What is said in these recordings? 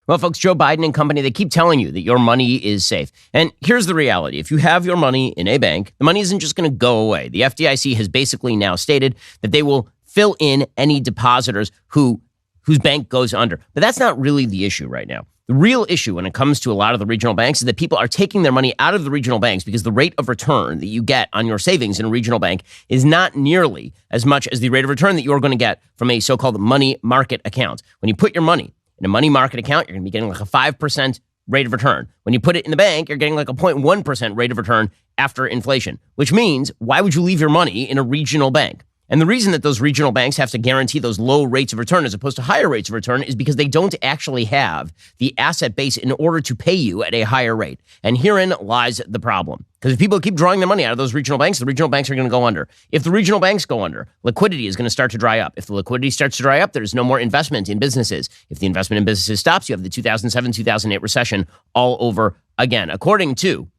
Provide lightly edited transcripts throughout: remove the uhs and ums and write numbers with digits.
Well, folks, Joe Biden and company, they keep telling you that your money is safe. And here's the reality. If you have your money in a bank, the money isn't just going to go away. The FDIC has basically now stated that they will fill in any depositors whose bank goes under. But that's not really the issue right now. The real issue when it comes to a lot of the regional banks is that people are taking their money out of the regional banks because the rate of return that you get on your savings in a regional bank is not nearly as much as the rate of return that you're going to get from a so-called money market account. When you put your money in a money market account, you're going to be getting like a 5% rate of return. When you put it in the bank, you're getting like a 0.1% rate of return after inflation, which means why would you leave your money in a regional bank? And the reason that those regional banks have to guarantee those low rates of return as opposed to higher rates of return is because they don't actually have the asset base in order to pay you at a higher rate. And herein lies the problem. Because if people keep drawing their money out of those regional banks, the regional banks are going to go under. If the regional banks go under, liquidity is going to start to dry up. If the liquidity starts to dry up, there's no more investment in businesses. If the investment in businesses stops, you have the 2007-2008 recession all over again. According to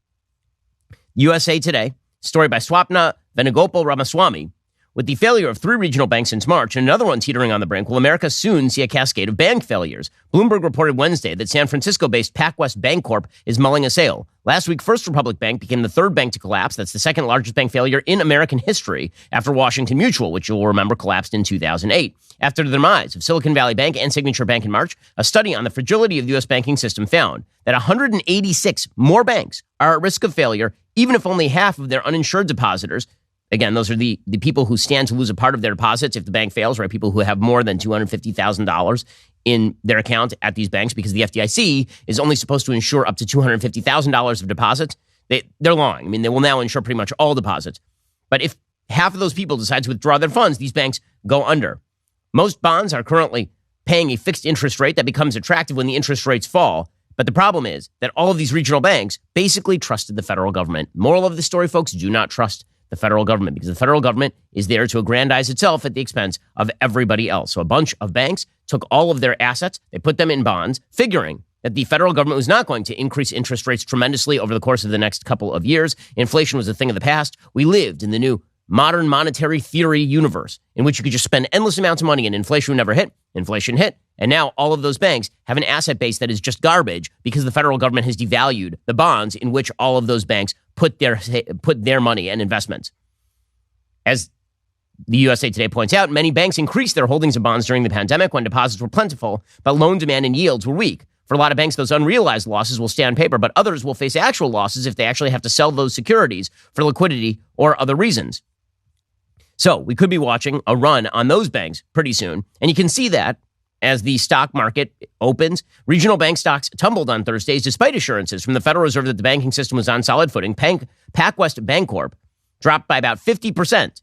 USA Today, story by Swapna Venugopal Ramaswamy, with the failure of 3 regional banks since March and another one teetering on the brink, will America soon see a cascade of bank failures? Bloomberg reported Wednesday that San Francisco-based PacWest Bancorp is mulling a sale. Last week, First Republic Bank became the 3rd bank to collapse. That's the 2nd largest bank failure in American history after Washington Mutual, which you'll remember collapsed in 2008. After the demise of Silicon Valley Bank and Signature Bank in March, a study on the fragility of the U.S. banking system found that 186 more banks are at risk of failure, even if only half of their uninsured depositors. Again, those are the people who stand to lose a part of their deposits if the bank fails, right? People who have more than $250,000 in their account at these banks because the FDIC is only supposed to insure up to $250,000 of deposits. They're lying. I mean, they will now insure pretty much all deposits. But if half of those people decide to withdraw their funds, these banks go under. Most bonds are currently paying a fixed interest rate that becomes attractive when the interest rates fall. But the problem is that all of these regional banks basically trusted the federal government. Moral of the story, folks, do not trust the federal government, because the federal government is there to aggrandize itself at the expense of everybody else. So a bunch of banks took all of their assets, they put them in bonds, figuring that the federal government was not going to increase interest rates tremendously over the course of the next couple of years. Inflation was a thing of the past. We lived in the new modern monetary theory universe in which you could just spend endless amounts of money and inflation would never hit. Inflation hit. And now all of those banks have an asset base that is just garbage because the federal government has devalued the bonds in which all of those banks put their money and investments. As the USA Today points out, many banks increased their holdings of bonds during the pandemic when deposits were plentiful, but loan demand and yields were weak. For a lot of banks, those unrealized losses will stay on paper, but others will face actual losses if they actually have to sell those securities for liquidity or other reasons. So we could be watching a run on those banks pretty soon. And you can see that as the stock market opens. Regional bank stocks tumbled on Thursdays despite assurances from the Federal Reserve that the banking system was on solid footing. PacWest Bancorp dropped by about 50%.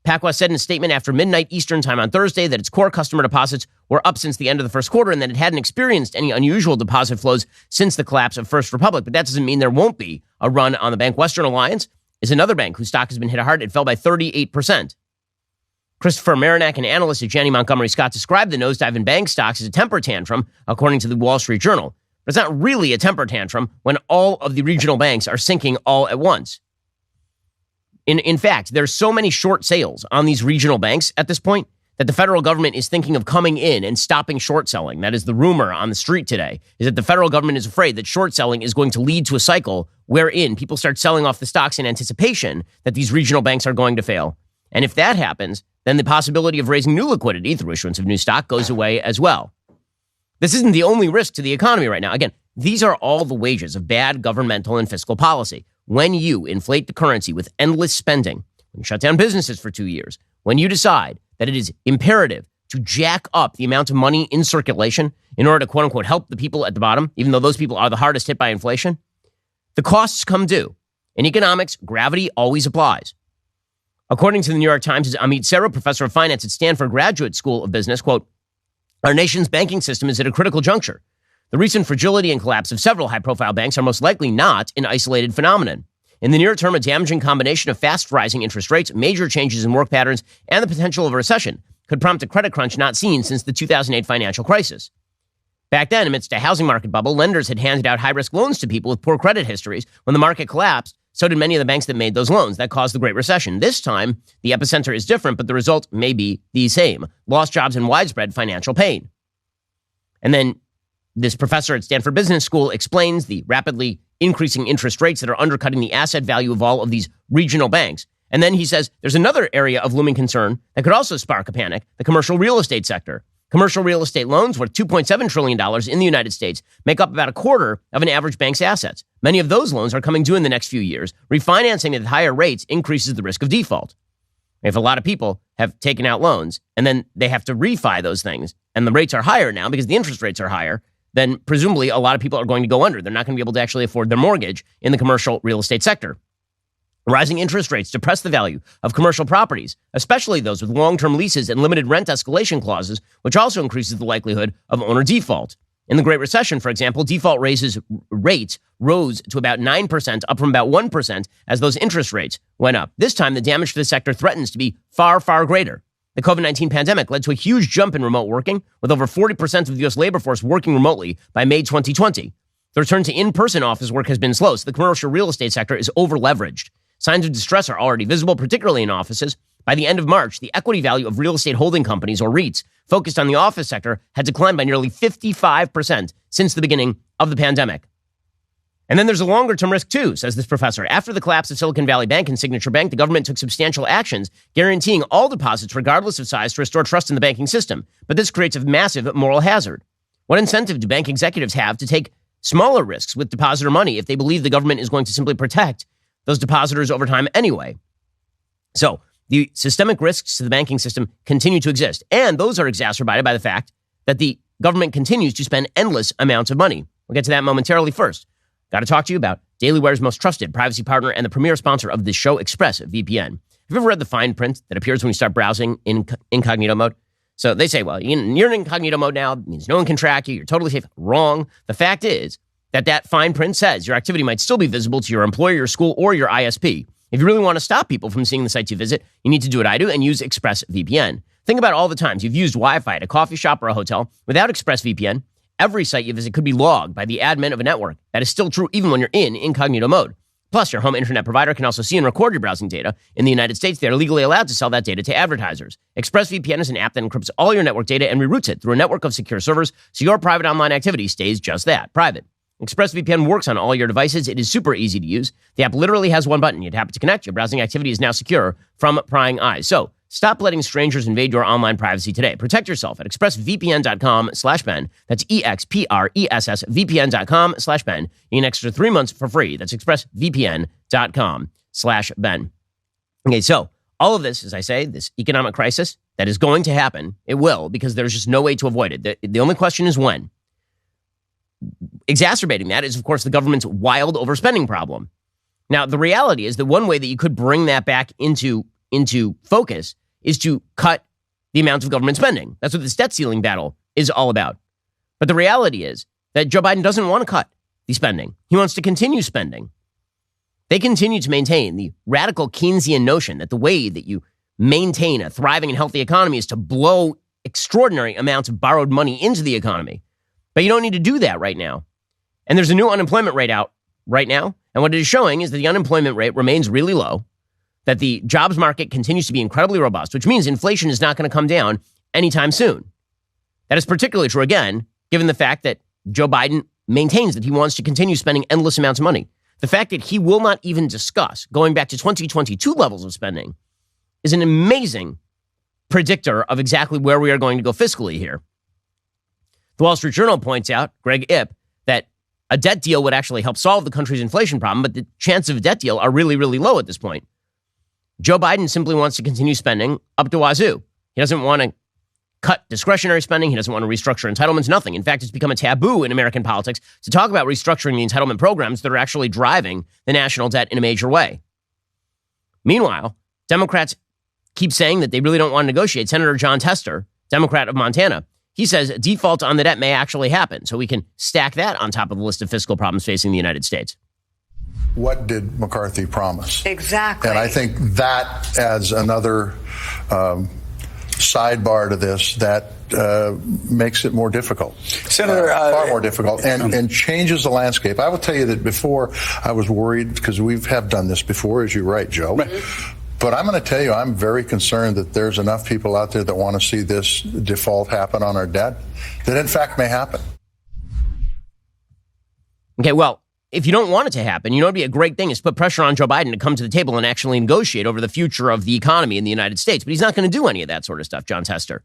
PacWest said in a statement after midnight Eastern time on Thursday that its core customer deposits were up since the end of the first quarter and that it hadn't experienced any unusual deposit flows since the collapse of First Republic. But that doesn't mean there won't be a run on the bank. Western Alliance is another bank whose stock has been hit hard. It fell by 38%. Christopher Marinac, an analyst at Janney Montgomery Scott, described the nosedive in bank stocks as a temper tantrum, according to the Wall Street Journal. But it's not really a temper tantrum when all of the regional banks are sinking all at once. In fact, there's so many short sales on these regional banks at this point that the federal government is thinking of coming in and stopping short selling. That is the rumor on the street today, is that the federal government is afraid that short selling is going to lead to a cycle wherein people start selling off the stocks in anticipation that these regional banks are going to fail. And if that happens, then the possibility of raising new liquidity through issuance of new stock goes away as well. This isn't the only risk to the economy right now. Again, these are all the wages of bad governmental and fiscal policy. When you inflate the currency with endless spending, when you shut down businesses for 2 years, when you decide that it is imperative to jack up the amount of money in circulation in order to, quote unquote, help the people at the bottom, even though those people are the hardest hit by inflation, the costs come due. In economics, gravity always applies. According to the New York Times' Amit Sarah, professor of finance at Stanford Graduate School of Business, quote, our nation's banking system is at a critical juncture. The recent fragility and collapse of several high-profile banks are most likely not an isolated phenomenon. In the near term, a damaging combination of fast rising interest rates, major changes in work patterns, and the potential of a recession could prompt a credit crunch not seen since the 2008 financial crisis. Back then, amidst a housing market bubble, lenders had handed out high-risk loans to people with poor credit histories. When the market collapsed, so did many of the banks that made those loans. That caused the Great Recession. This time, the epicenter is different, but the result may be the same. Lost jobs and widespread financial pain. And then This professor at Stanford Business School explains the rapidly increasing interest rates that are undercutting the asset value of all of these regional banks. And then he says there's another area of looming concern that could also spark a panic, the commercial real estate sector. Commercial real estate loans worth $2.7 trillion in the United States make up about a quarter of an average bank's assets. Many of those loans are coming due in the next few years. Refinancing at higher rates increases the risk of default. If a lot of people have taken out loans and then they have to refi those things and the rates are higher now because the interest rates are higher, then presumably a lot of people are going to go under. They're not going to be able to actually afford their mortgage in the commercial real estate sector. Rising interest rates depress the value of commercial properties, especially those with long-term leases and limited rent escalation clauses, which also increases the likelihood of owner default. In the Great Recession, for example, default rates rose to about 9%, up from about 1% as those interest rates went up. This time, the damage to the sector threatens to be far, far greater. The COVID-19 pandemic led to a huge jump in remote working, with over 40% of the U.S. labor force working remotely by May 2020. The return to in-person office work has been slow, so the commercial real estate sector is over-leveraged. Signs of distress are already visible, particularly in offices. By the end of March, the equity value of real estate holding companies, or REITs, focused on the office sector had declined by nearly 55% since the beginning of the pandemic. And then there's a longer-term risk, too, says this professor. After the collapse of Silicon Valley Bank and Signature Bank, the government took substantial actions, guaranteeing all deposits, regardless of size, to restore trust in the banking system. But this creates a massive moral hazard. What incentive do bank executives have to take smaller risks with depositor money if they believe the government is going to simply protect those depositors over time anyway? So the systemic risks to the banking system continue to exist, and those are exacerbated by the fact that the government continues to spend endless amounts of money. We'll get to that momentarily. First, got to talk to you about DailyWire's most trusted privacy partner and the premier sponsor of this show, ExpressVPN. Have you ever read the fine print that appears when you start browsing in incognito mode? So they say, well, you're in incognito mode now. It means no one can track you. You're totally safe. Wrong. The fact is that fine print says your activity might still be visible to your employer, your school, or your ISP. If you really want to stop people from seeing the sites you visit, you need to do what I do and use ExpressVPN. Think about all the times you've used Wi-Fi at a coffee shop or a hotel. Without ExpressVPN, every site you visit could be logged by the admin of a network. That is still true even when you're in incognito mode. Plus, your home internet provider can also see and record your browsing data. In the United States, they are legally allowed to sell that data to advertisers. ExpressVPN is an app that encrypts all your network data and reroutes it through a network of secure servers, so your private online activity stays just that, private. ExpressVPN works on all your devices. It is super easy to use. The app literally has one button. You tap it to connect. Your browsing activity is now secure from prying eyes. So stop letting strangers invade your online privacy today. Protect yourself at expressvpn.com/Ben. That's expressvpn.com/Ben. You get an extra 3 months for free. That's expressvpn.com/Ben. Okay, so all of this, as I say, this economic crisis that is going to happen, it will, because there's just no way to avoid it. The only question is when. Exacerbating that is, of course, the government's wild overspending problem. Now, the reality is that one way that you could bring that back into focus is to cut the amount of government spending. That's what this debt ceiling battle is all about. But the reality is that Joe Biden doesn't want to cut the spending. He wants to continue spending. They continue to maintain the radical Keynesian notion that the way that you maintain a thriving and healthy economy is to blow extraordinary amounts of borrowed money into the economy. But you don't need to do that right now. And there's a new unemployment rate out right now. And what it is showing is that the unemployment rate remains really low, that the jobs market continues to be incredibly robust, which means inflation is not going to come down anytime soon. That is particularly true, again, given the fact that Joe Biden maintains that he wants to continue spending endless amounts of money. The fact that he will not even discuss going back to 2022 levels of spending is an amazing predictor of exactly where we are going to go fiscally here. The Wall Street Journal points out, Greg Ip, that a debt deal would actually help solve the country's inflation problem, but the chances of a debt deal are really, really low at this point. Joe Biden simply wants to continue spending up to wazoo. He doesn't want to cut discretionary spending. He doesn't want to restructure entitlements, nothing. In fact, it's become a taboo in American politics to talk about restructuring the entitlement programs that are actually driving the national debt in a major way. Meanwhile, Democrats keep saying that they really don't want to negotiate. Senator John Tester, Democrat of Montana, he says default on the debt may actually happen, so we can stack that on top of the list of fiscal problems facing the United States. What did McCarthy promise? Exactly. And I think that adds another sidebar to this that makes it more difficult. Senator, far more difficult, and changes the landscape. I will tell you that before I was worried, because we have done this before, as you're right, Joe. Right. But I'm going to tell you, I'm very concerned that there's enough people out there that want to see this default happen on our debt that, in fact, may happen. Okay, well, if you don't want it to happen, you know, it'd be a great thing is put pressure on Joe Biden to come to the table and actually negotiate over the future of the economy in the United States. But he's not going to do any of that sort of stuff, John Tester.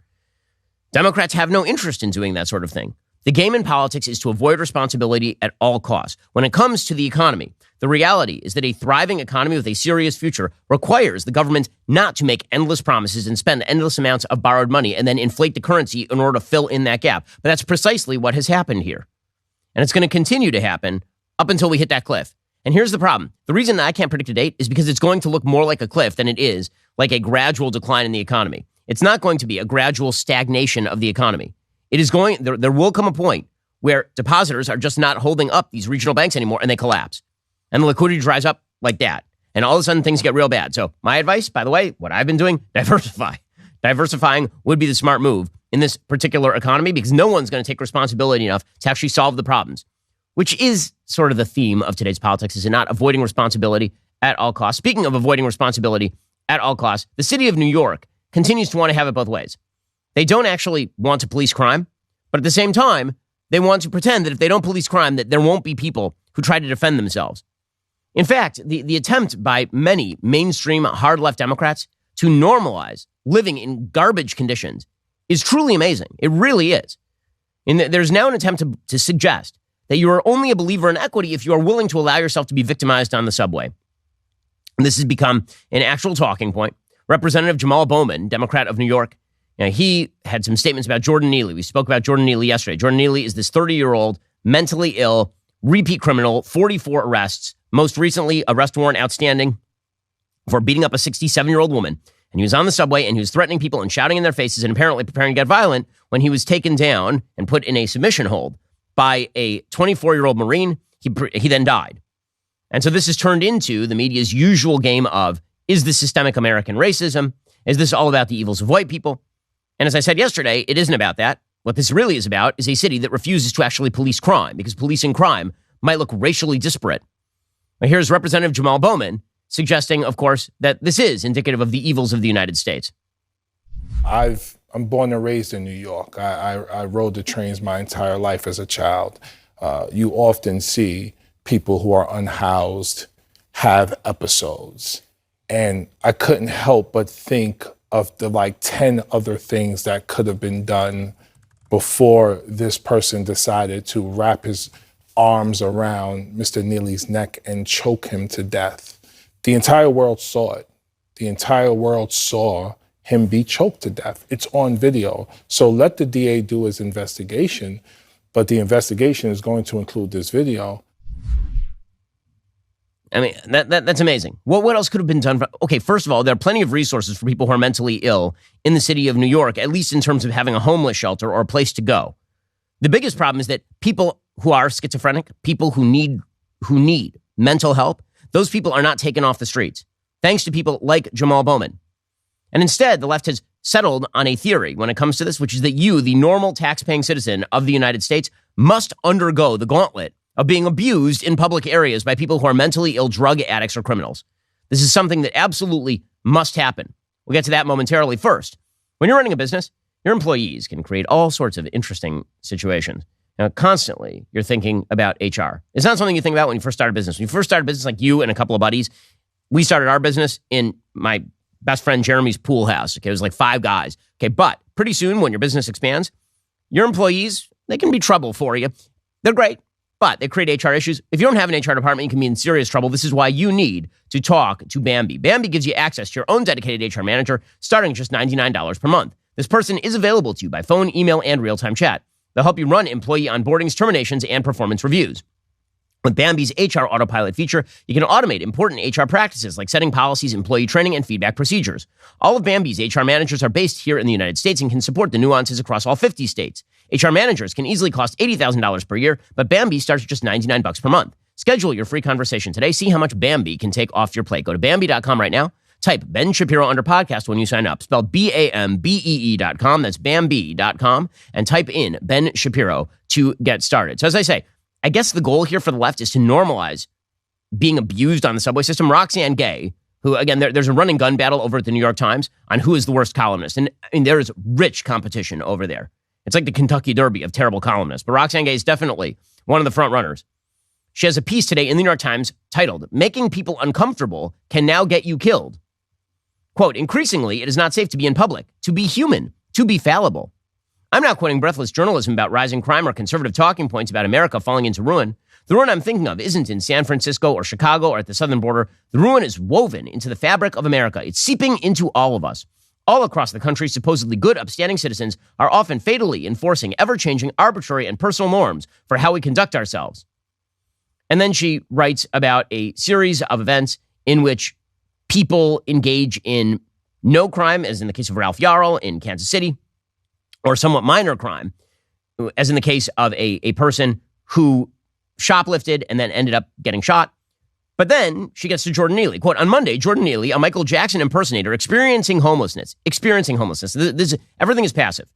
Democrats have no interest in doing that sort of thing. The game in politics is to avoid responsibility at all costs. When it comes to the economy, the reality is that a thriving economy with a serious future requires the government not to make endless promises and spend endless amounts of borrowed money and then inflate the currency in order to fill in that gap. But that's precisely what has happened here. And it's going to continue to happen up until we hit that cliff. And here's the problem. The reason that I can't predict a date is because it's going to look more like a cliff than it is like a gradual decline in the economy. It's not going to be a gradual stagnation of the economy. It is going, there will come a point where depositors are just not holding up these regional banks anymore and they collapse. And the liquidity dries up like that. And all of a sudden things get real bad. So my advice, by the way, what I've been doing, diversify. Diversifying would be the smart move in this particular economy because no one's going to take responsibility enough to actually solve the problems, which is sort of the theme of today's politics, is it not? Avoiding responsibility at all costs. Speaking of avoiding responsibility at all costs, the city of New York continues to want to have it both ways. They don't actually want to police crime, but at the same time, they want to pretend that if they don't police crime, that there won't be people who try to defend themselves. In fact, the attempt by many mainstream hard-left Democrats to normalize living in garbage conditions is truly amazing. It really is. And there's now an attempt to suggest that you are only a believer in equity if you are willing to allow yourself to be victimized on the subway. And this has become an actual talking point. Representative Jamal Bowman, Democrat of New York, he had some statements about Jordan Neely. We spoke about Jordan Neely yesterday. Jordan Neely is this 30-year-old, mentally ill, repeat criminal, 44 arrests, most recently arrest warrant outstanding for beating up a 67-year-old woman. And he was on the subway and he was threatening people and shouting in their faces and apparently preparing to get violent when he was taken down and put in a submission hold by a 24-year-old Marine. He then died. And so this has turned into the media's usual game of, is this systemic American racism? Is this all about the evils of white people? And as I said yesterday, it isn't about that. What this really is about is a city that refuses to actually police crime because policing crime might look racially disparate. Now, here's Representative Jamal Bowman suggesting, of course, that this is indicative of the evils of the United States. I'm born and raised in New York. I rode the trains my entire life as a child. You often see people who are unhoused have episodes. And I couldn't help but think of the 10 other things that could have been done before this person decided to wrap his arms around Mr. Neely's neck and choke him to death. The entire world saw it. The entire world saw him be choked to death. It's on video. So let the DA do his investigation, but the investigation is going to include this video. I mean, that's amazing. What else could have been done? Okay, first of all, there are plenty of resources for people who are mentally ill in the city of New York, at least in terms of having a homeless shelter or a place to go. The biggest problem is that people who are schizophrenic, people who need mental help, those people are not taken off the streets, thanks to people like Jamal Bowman. And instead, the left has settled on a theory when it comes to this, which is that you, the normal tax-paying citizen of the United States, must undergo the gauntlet of being abused in public areas by people who are mentally ill, drug addicts, or criminals. This is something that absolutely must happen. We'll get to that momentarily. First, when you're running a business, your employees can create all sorts of interesting situations. Now, constantly, you're thinking about HR. It's not something you think about when you first start a business. When you first start a business, like you and a couple of buddies, we started our business in my best friend Jeremy's pool house. Okay, it was like 5 guys. Okay, but pretty soon, when your business expands, your employees, they can be trouble for you. They're great, but they create HR issues. If you don't have an HR department, you can be in serious trouble. This is why you need to talk to Bambi. Bambi gives you access to your own dedicated HR manager, starting at just $99 per month. This person is available to you by phone, email, and real-time chat. They'll help you run employee onboardings, terminations, and performance reviews. With Bambi's HR Autopilot feature, you can automate important HR practices like setting policies, employee training, and feedback procedures. All of Bambi's HR managers are based here in the United States and can support the nuances across all 50 states. HR managers can easily cost $80,000 per year, but Bambi starts at just $99 per month. Schedule your free conversation today. See how much Bambi can take off your plate. Go to Bambi.com right now. Type Ben Shapiro under podcast when you sign up. Spell BAMBEE.com. That's Bambi.com. And type in Ben Shapiro to get started. So as I say, I guess the goal here for the left is to normalize being abused on the subway system. Roxane Gay, who, again, there's a running gun battle over at the New York Times on who is the worst columnist. And I mean, there is rich competition over there. It's like the Kentucky Derby of terrible columnists. But Roxane Gay is definitely one of the front runners. She has a piece today in the New York Times titled, "Making People Uncomfortable Can Now Get You Killed." Quote, "Increasingly, it is not safe to be in public, to be human, to be fallible." I'm not quoting breathless journalism about rising crime or conservative talking points about America falling into ruin. The ruin I'm thinking of isn't in San Francisco or Chicago or at the southern border. The ruin is woven into the fabric of America. It's seeping into all of us. All across the country, supposedly good, upstanding citizens are often fatally enforcing ever-changing, arbitrary, and personal norms for how we conduct ourselves. And then she writes about a series of events in which people engage in no crime, as in the case of Ralph Yarl in Kansas City, or somewhat minor crime, as in the case of a person who shoplifted and then ended up getting shot. But then she gets to Jordan Neely. Quote, "On Monday, Jordan Neely, a Michael Jackson impersonator, experiencing homelessness. Everything is passive,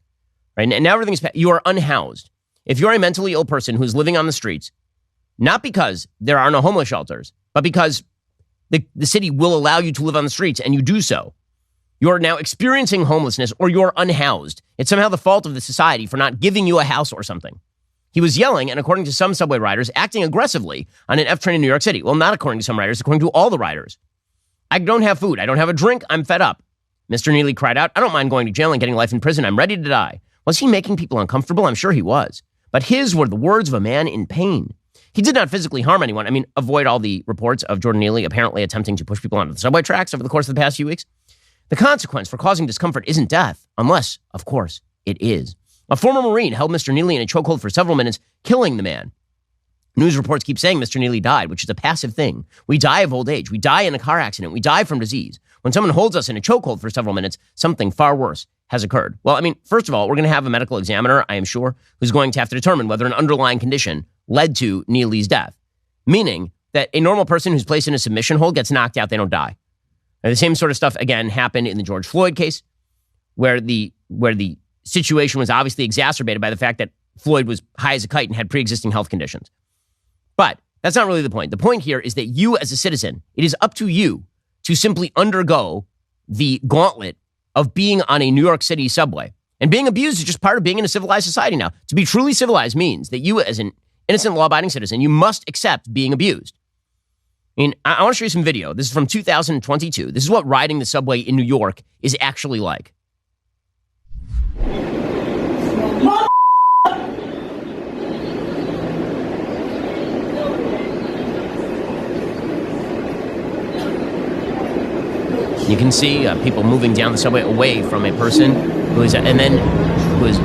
right? And now everything is you are unhoused. If you're a mentally ill person who's living on the streets, not because there are no homeless shelters, but because the city will allow you to live on the streets and you do so, you're now experiencing homelessness or you're unhoused. It's somehow the fault of the society for not giving you a house or something." He was yelling and, according to some subway riders, acting aggressively on an F train in New York City. Well, not according to some riders, according to all the riders. "I don't have food. I don't have a drink. I'm fed up." Mr. Neely cried out, "I don't mind going to jail and getting life in prison. I'm ready to die." Was he making people uncomfortable? I'm sure he was. But his were the words of a man in pain. He did not physically harm anyone. I mean, avoid all the reports of Jordan Neely apparently attempting to push people onto the subway tracks over the course of the past few weeks. The consequence for causing discomfort isn't death, unless, of course, it is. A former Marine held Mr. Neely in a chokehold for several minutes, killing the man. News reports keep saying Mr. Neely died, which is a passive thing. We die of old age. We die in a car accident. We die from disease. When someone holds us in a chokehold for several minutes, something far worse has occurred. Well, I mean, first of all, we're going to have a medical examiner, I am sure, who's going to have to determine whether an underlying condition led to Neely's death, meaning that a normal person who's placed in a submission hold gets knocked out, they don't die. Now, the same sort of stuff, again, happened in the George Floyd case, where the situation was obviously exacerbated by the fact that Floyd was high as a kite and had pre-existing health conditions. But that's not really the point. The point here is that you as a citizen, it is up to you to simply undergo the gauntlet of being on a New York City subway. And being abused is just part of being in a civilized society now. To be truly civilized means that you as an innocent law-abiding citizen, you must accept being abused. I mean, I want to show you some video. This is from 2022. This is what riding the subway in New York is actually like. You can see people moving down the subway away from a person who is, and then who is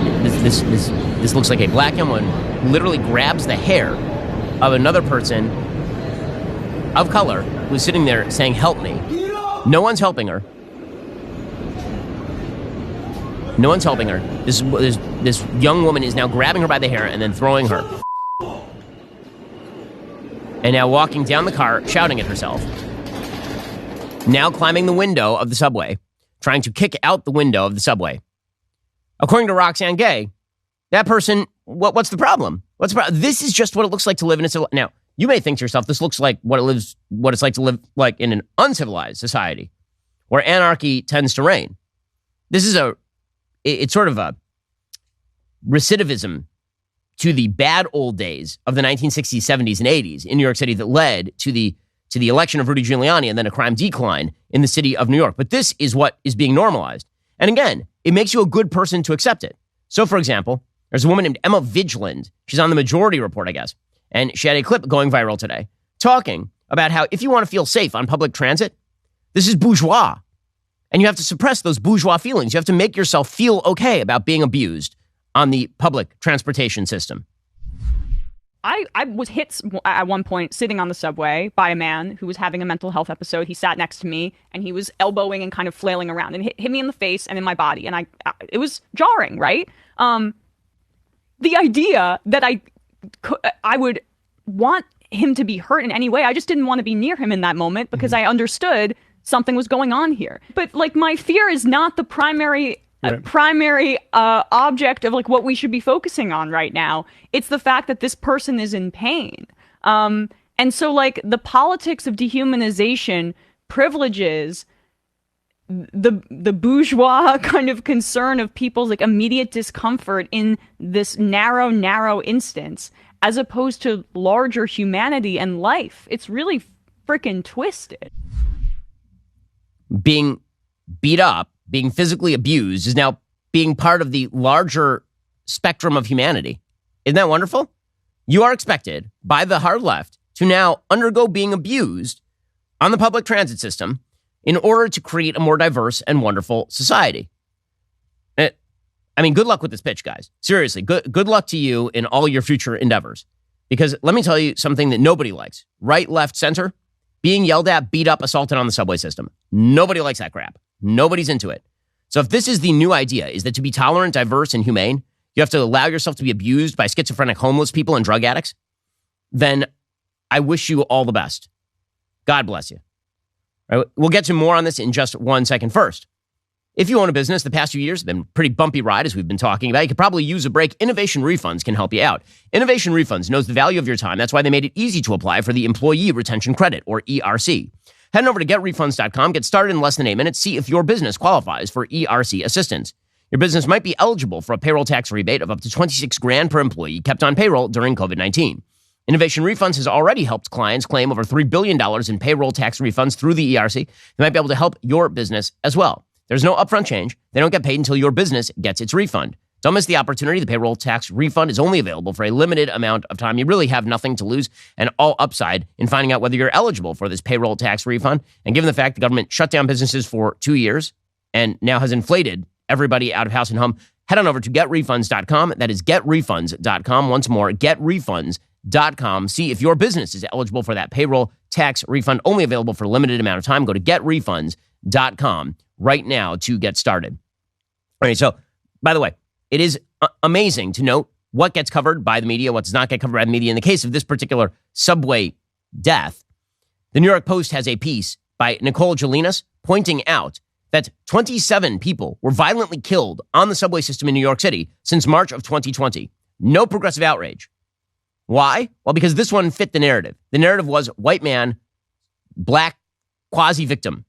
this looks like a black young woman who literally grabs the hair of another person of color who's sitting there saying, "Help me." No one's helping her. No one's helping her. This young woman is now grabbing her by the hair and then throwing her. And now walking down the car, shouting at herself. Now climbing the window of the subway, trying to kick out the window of the subway. According to Roxane Gay, that person, what's the problem? What's the problem? This is just what it looks like to live in a civilized... Now, you may think to yourself, this looks like what it's like to live like in an uncivilized society where anarchy tends to reign. This is it's sort of a recidivism to the bad old days of the 1960s, 70s, and 80s in New York City that led to the election of Rudy Giuliani and then a crime decline in the city of New York. But this is what is being normalized. And again, it makes you a good person to accept it. So, for example, there's a woman named Emma Vigeland. She's on the Majority Report, I guess. And she had a clip going viral today talking about how if you want to feel safe on public transit, this is bourgeois. And you have to suppress those bourgeois feelings. You have to make yourself feel okay about being abused on the public transportation system. I was hit at one point sitting on the subway by a man who was having a mental health episode. He sat next to me and he was elbowing and kind of flailing around and hit me in the face and in my body. And it was jarring, right? The idea that I would want him to be hurt in any way, I just didn't want to be near him in that moment because I understood something was going on here. But like my fear is not the primary object of like what we should be focusing on right now. It's the fact that this person is in pain. And so like the politics of dehumanization privileges the bourgeois kind of concern of people's like immediate discomfort in this narrow instance as opposed to larger humanity and life. It's really freaking twisted. Being beat up, being physically abused is now being part of the larger spectrum of humanity. Isn't that wonderful? You are expected by the hard left to now undergo being abused on the public transit system in order to create a more diverse and wonderful society. I mean, good luck with this pitch, guys. Seriously, good luck to you in all your future endeavors. Because let me tell you something that nobody likes. Right, left, center, being yelled at, beat up, assaulted on the subway system. Nobody likes that crap. Nobody's into it. So if this is the new idea, is that to be tolerant, diverse, and humane, you have to allow yourself to be abused by schizophrenic homeless people and drug addicts, then I wish you all the best. God bless you. All right, we'll get to more on this in just 1 second. First, if you own a business, the past few years have been a pretty bumpy ride, as we've been talking about. You could probably use a break. Innovation Refunds can help you out. Innovation Refunds knows the value of your time. That's why they made it easy to apply for the Employee Retention Credit, or ERC. Head over to getrefunds.com, get started in less than 8 minutes, see if your business qualifies for ERC assistance. Your business might be eligible for a payroll tax rebate of up to $26,000 per employee kept on payroll during COVID-19. Innovation Refunds has already helped clients claim over $3 billion in payroll tax refunds through the ERC. They might be able to help your business as well. There's no upfront change. They don't get paid until your business gets its refund. Don't miss the opportunity. The payroll tax refund is only available for a limited amount of time. You really have nothing to lose and all upside in finding out whether you're eligible for this payroll tax refund. And given the fact the government shut down businesses for 2 years and now has inflated everybody out of house and home, head on over to getrefunds.com. That is getrefunds.com. Once more, getrefunds.com. See if your business is eligible for that payroll tax refund, only available for a limited amount of time. Go to getrefunds.com right now to get started. All right, so by the way, it is amazing to note what gets covered by the media, what does not get covered by the media. In the case of this particular subway death, the New York Post has a piece by Nicole Jelinas pointing out that 27 people were violently killed on the subway system in New York City since March of 2020. No progressive outrage. Why? Well, because this one fit the narrative. The narrative was white man, black quasi-victim.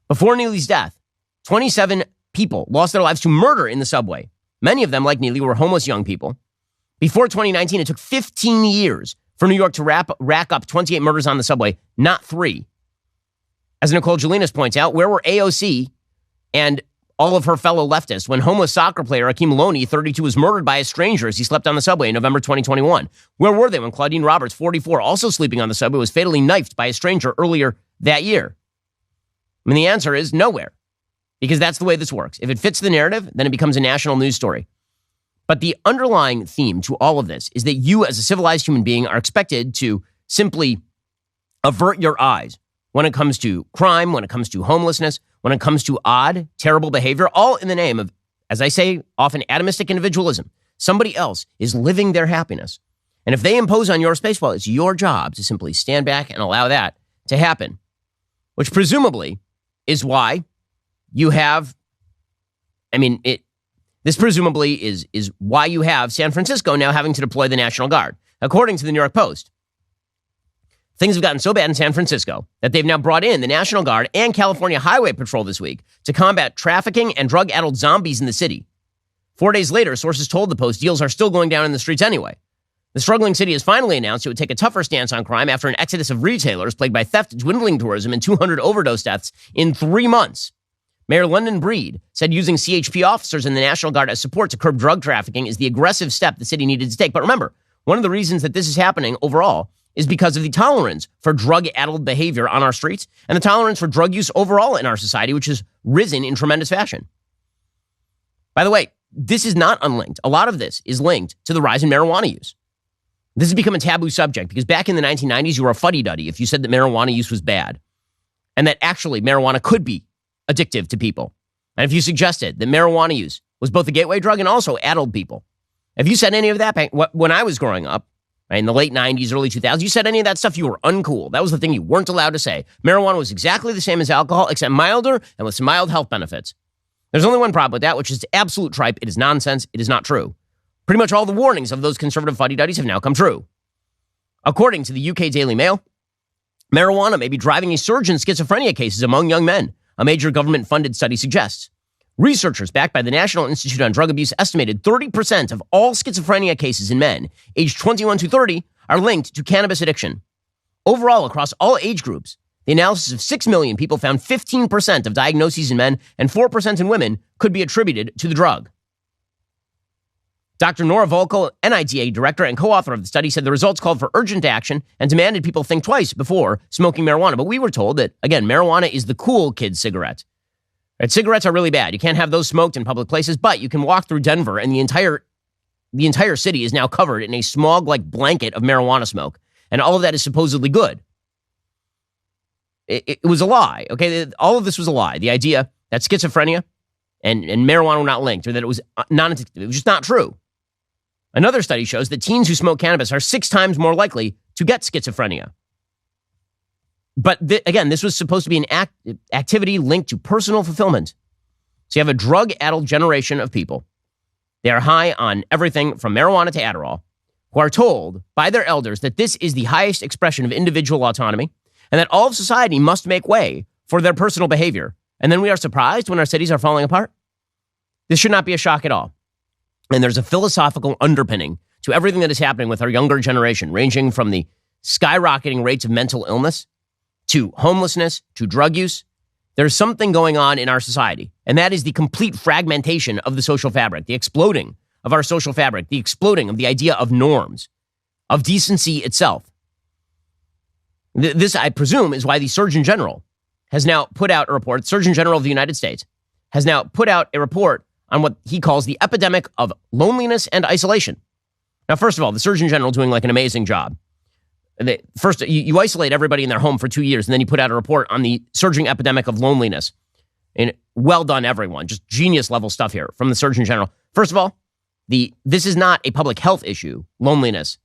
Before Neely's death, 27 people lost their lives to murder in the subway. Many of them, like Neely, were homeless young people. Before 2019, it took 15 years for New York to rack up 28 murders on the subway, not 3. As Nicole Jelinas points out, where were AOC and all of her fellow leftists when homeless soccer player Akeem Loney, 32, was murdered by a stranger as he slept on the subway in November 2021? Where were they when Claudine Roberts, 44, also sleeping on the subway, was fatally knifed by a stranger earlier that year? I mean, the answer is nowhere, because that's the way this works. If it fits the narrative, then it becomes a national news story. But the underlying theme to all of this is that you, as a civilized human being, are expected to simply avert your eyes when it comes to crime, when it comes to homelessness, when it comes to odd, terrible behavior, all in the name of, as I say, often atomistic individualism. Somebody else is living their happiness. And if they impose on your space, well, it's your job to simply stand back and allow that to happen, which presumably is why you have, this presumably is why you have San Francisco now having to deploy the National Guard. According to the New York Post, things have gotten so bad in San Francisco that they've now brought in the National Guard and California Highway Patrol this week to combat trafficking and drug-addled zombies in the city. 4 days later, sources told the Post deals are still going down in the streets anyway. The struggling city has finally announced it would take a tougher stance on crime after an exodus of retailers plagued by theft, dwindling tourism, and 200 overdose deaths in 3 months. Mayor London Breed said using CHP officers and the National Guard as support to curb drug trafficking is the aggressive step the city needed to take. But remember, one of the reasons that this is happening overall is because of the tolerance for drug-addled behavior on our streets and the tolerance for drug use overall in our society, which has risen in tremendous fashion. By the way, this is not unlinked. A lot of this is linked to the rise in marijuana use. This has become a taboo subject because back in the 1990s, you were a fuddy-duddy if you said that marijuana use was bad and that actually marijuana could be addictive to people. And if you suggested that marijuana use was both a gateway drug and also addled people. If you said any of that when I was growing up, right, in the late 90s, early 2000s, you said any of that stuff, you were uncool. That was the thing you weren't allowed to say. Marijuana was exactly the same as alcohol, except milder and with some mild health benefits. There's only one problem with that, which is absolute tripe. It is nonsense. It is not true. Pretty much all the warnings of those conservative fuddy-duddies have now come true. According to the UK Daily Mail, marijuana may be driving a surge in schizophrenia cases among young men, a major government-funded study suggests. Researchers backed by the National Institute on Drug Abuse estimated 30% of all schizophrenia cases in men aged 21 to 30 are linked to cannabis addiction. Overall, across all age groups, the analysis of 6 million people found 15% of diagnoses in men and 4% in women could be attributed to the drug. Dr. Nora Volkel, NIDA director and co-author of the study, said the results called for urgent action and demanded people think twice before smoking marijuana. But we were told that, again, marijuana is the cool kid cigarette. Right? Cigarettes are really bad. You can't have those smoked in public places, but you can walk through Denver and the entire city is now covered in a smog-like blanket of marijuana smoke. And all of that is supposedly good. It was a lie, okay? All of this was a lie. The idea that schizophrenia and marijuana were not linked, or that it was just not true. Another study shows that teens who smoke cannabis are 6 times more likely to get schizophrenia. But again, this was supposed to be an activity linked to personal fulfillment. So you have a drug-addled generation of people. They are high on everything from marijuana to Adderall, who are told by their elders that this is the highest expression of individual autonomy and that all of society must make way for their personal behavior. And then we are surprised when our cities are falling apart. This should not be a shock at all. And there's a philosophical underpinning to everything that is happening with our younger generation, ranging from the skyrocketing rates of mental illness to homelessness to drug use. There's something going on in our society, and that is the complete fragmentation of the social fabric, the exploding of our social fabric, the exploding of the idea of norms, of decency itself. This, I presume, is why the Surgeon General has now put out a report. The Surgeon General of the United States has now put out a report on what he calls the epidemic of loneliness and isolation. Now, first of all, the Surgeon General doing like an amazing job. First, you isolate everybody in their home for 2 years, and then you put out a report on the surging epidemic of loneliness. And well done, everyone. Just genius level stuff here from the Surgeon General. First of all, this is not a public health issue, loneliness.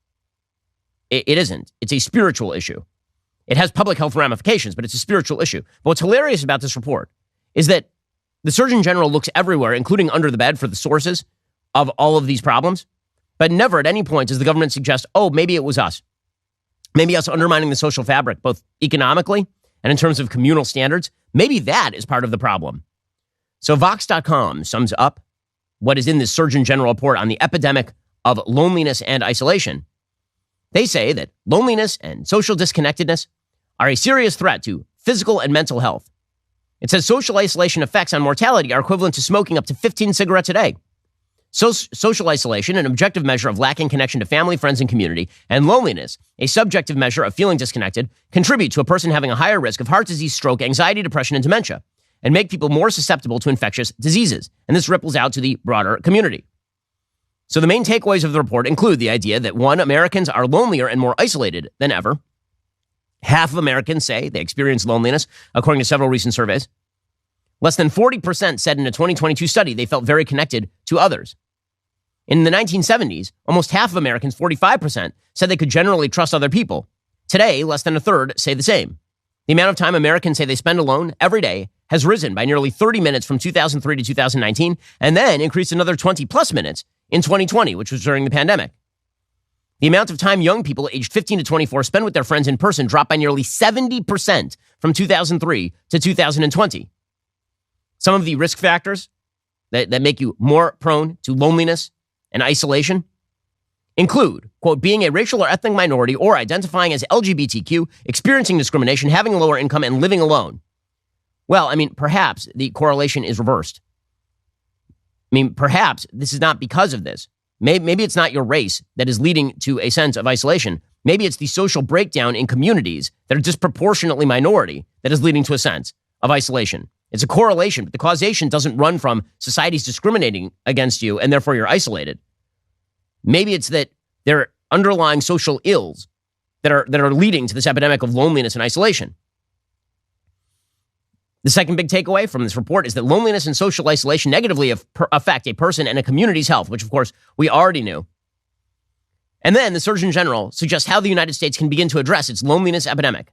It isn't. It's a spiritual issue. It has public health ramifications, but it's a spiritual issue. But what's hilarious about this report is that the Surgeon General looks everywhere, including under the bed, for the sources of all of these problems. But never at any point does the government suggest, oh, maybe it was us. Maybe us undermining the social fabric, both economically and in terms of communal standards. Maybe that is part of the problem. So Vox.com sums up what is in this Surgeon General report on the epidemic of loneliness and isolation. They say that loneliness and social disconnectedness are a serious threat to physical and mental health. It says social isolation effects on mortality are equivalent to smoking up to 15 cigarettes a day. Social isolation, an objective measure of lacking connection to family, friends, and community, and loneliness, a subjective measure of feeling disconnected, contribute to a person having a higher risk of heart disease, stroke, anxiety, depression, and dementia, and make people more susceptible to infectious diseases. And this ripples out to the broader community. So the main takeaways of the report include the idea that, 1, Americans are lonelier and more isolated than ever. Half of Americans say they experience loneliness, according to several recent surveys. Less than 40% said in a 2022 study they felt very connected to others. In the 1970s, almost half of Americans, 45%, said they could generally trust other people. Today, less than a third say the same. The amount of time Americans say they spend alone every day has risen by nearly 30 minutes from 2003 to 2019, and then increased another 20 plus minutes in 2020, which was during the pandemic. The amount of time young people aged 15 to 24 spend with their friends in person dropped by nearly 70% from 2003 to 2020. Some of the risk factors that make you more prone to loneliness and isolation include, quote, being a racial or ethnic minority or identifying as LGBTQ, experiencing discrimination, having a lower income, and living alone. Well, I mean, perhaps the correlation is reversed. I mean, perhaps this is not because of this. Maybe it's not your race that is leading to a sense of isolation. Maybe it's the social breakdown in communities that are disproportionately minority that is leading to a sense of isolation. It's a correlation, but the causation doesn't run from society's discriminating against you and therefore you're isolated. Maybe it's that there are underlying social ills that are leading to this epidemic of loneliness and isolation. The second big takeaway from this report is that loneliness and social isolation negatively affect a person and a community's health, which, of course, we already knew. And then the Surgeon General suggests how the United States can begin to address its loneliness epidemic.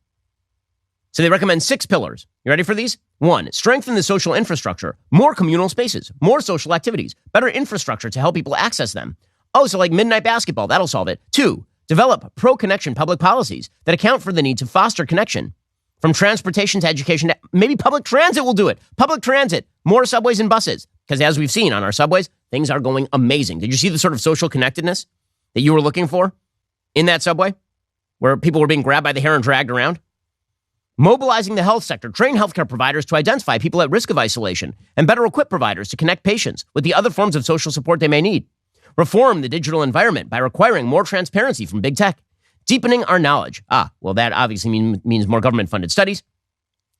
So they recommend 6 pillars. You ready for these? 1, strengthen the social infrastructure, more communal spaces, more social activities, better infrastructure to help people access them. Oh, so like midnight basketball, that'll solve it. 2, develop pro-connection public policies that account for the need to foster connection From transportation to education, maybe public transit will do it. Public transit, more subways and buses. Because as we've seen on our subways, things are going amazing. Did you see the sort of social connectedness that you were looking for in that subway, where people were being grabbed by the hair and dragged around? Mobilizing the health sector, train healthcare providers to identify people at risk of isolation, and better equip providers to connect patients with the other forms of social support they may need. Reform the digital environment by requiring more transparency from big tech. Deepening our knowledge. Well, that obviously means more government-funded studies.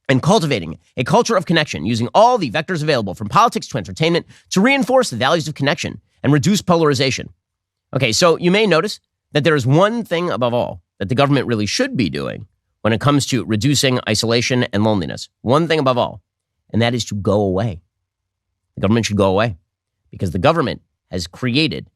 And cultivating a culture of connection using all the vectors available from politics to entertainment to reinforce the values of connection and reduce polarization. Okay, so you may notice that there is one thing above all that the government really should be doing when it comes to reducing isolation and loneliness. One thing above all, and that is to go away. The government should go away because the government has created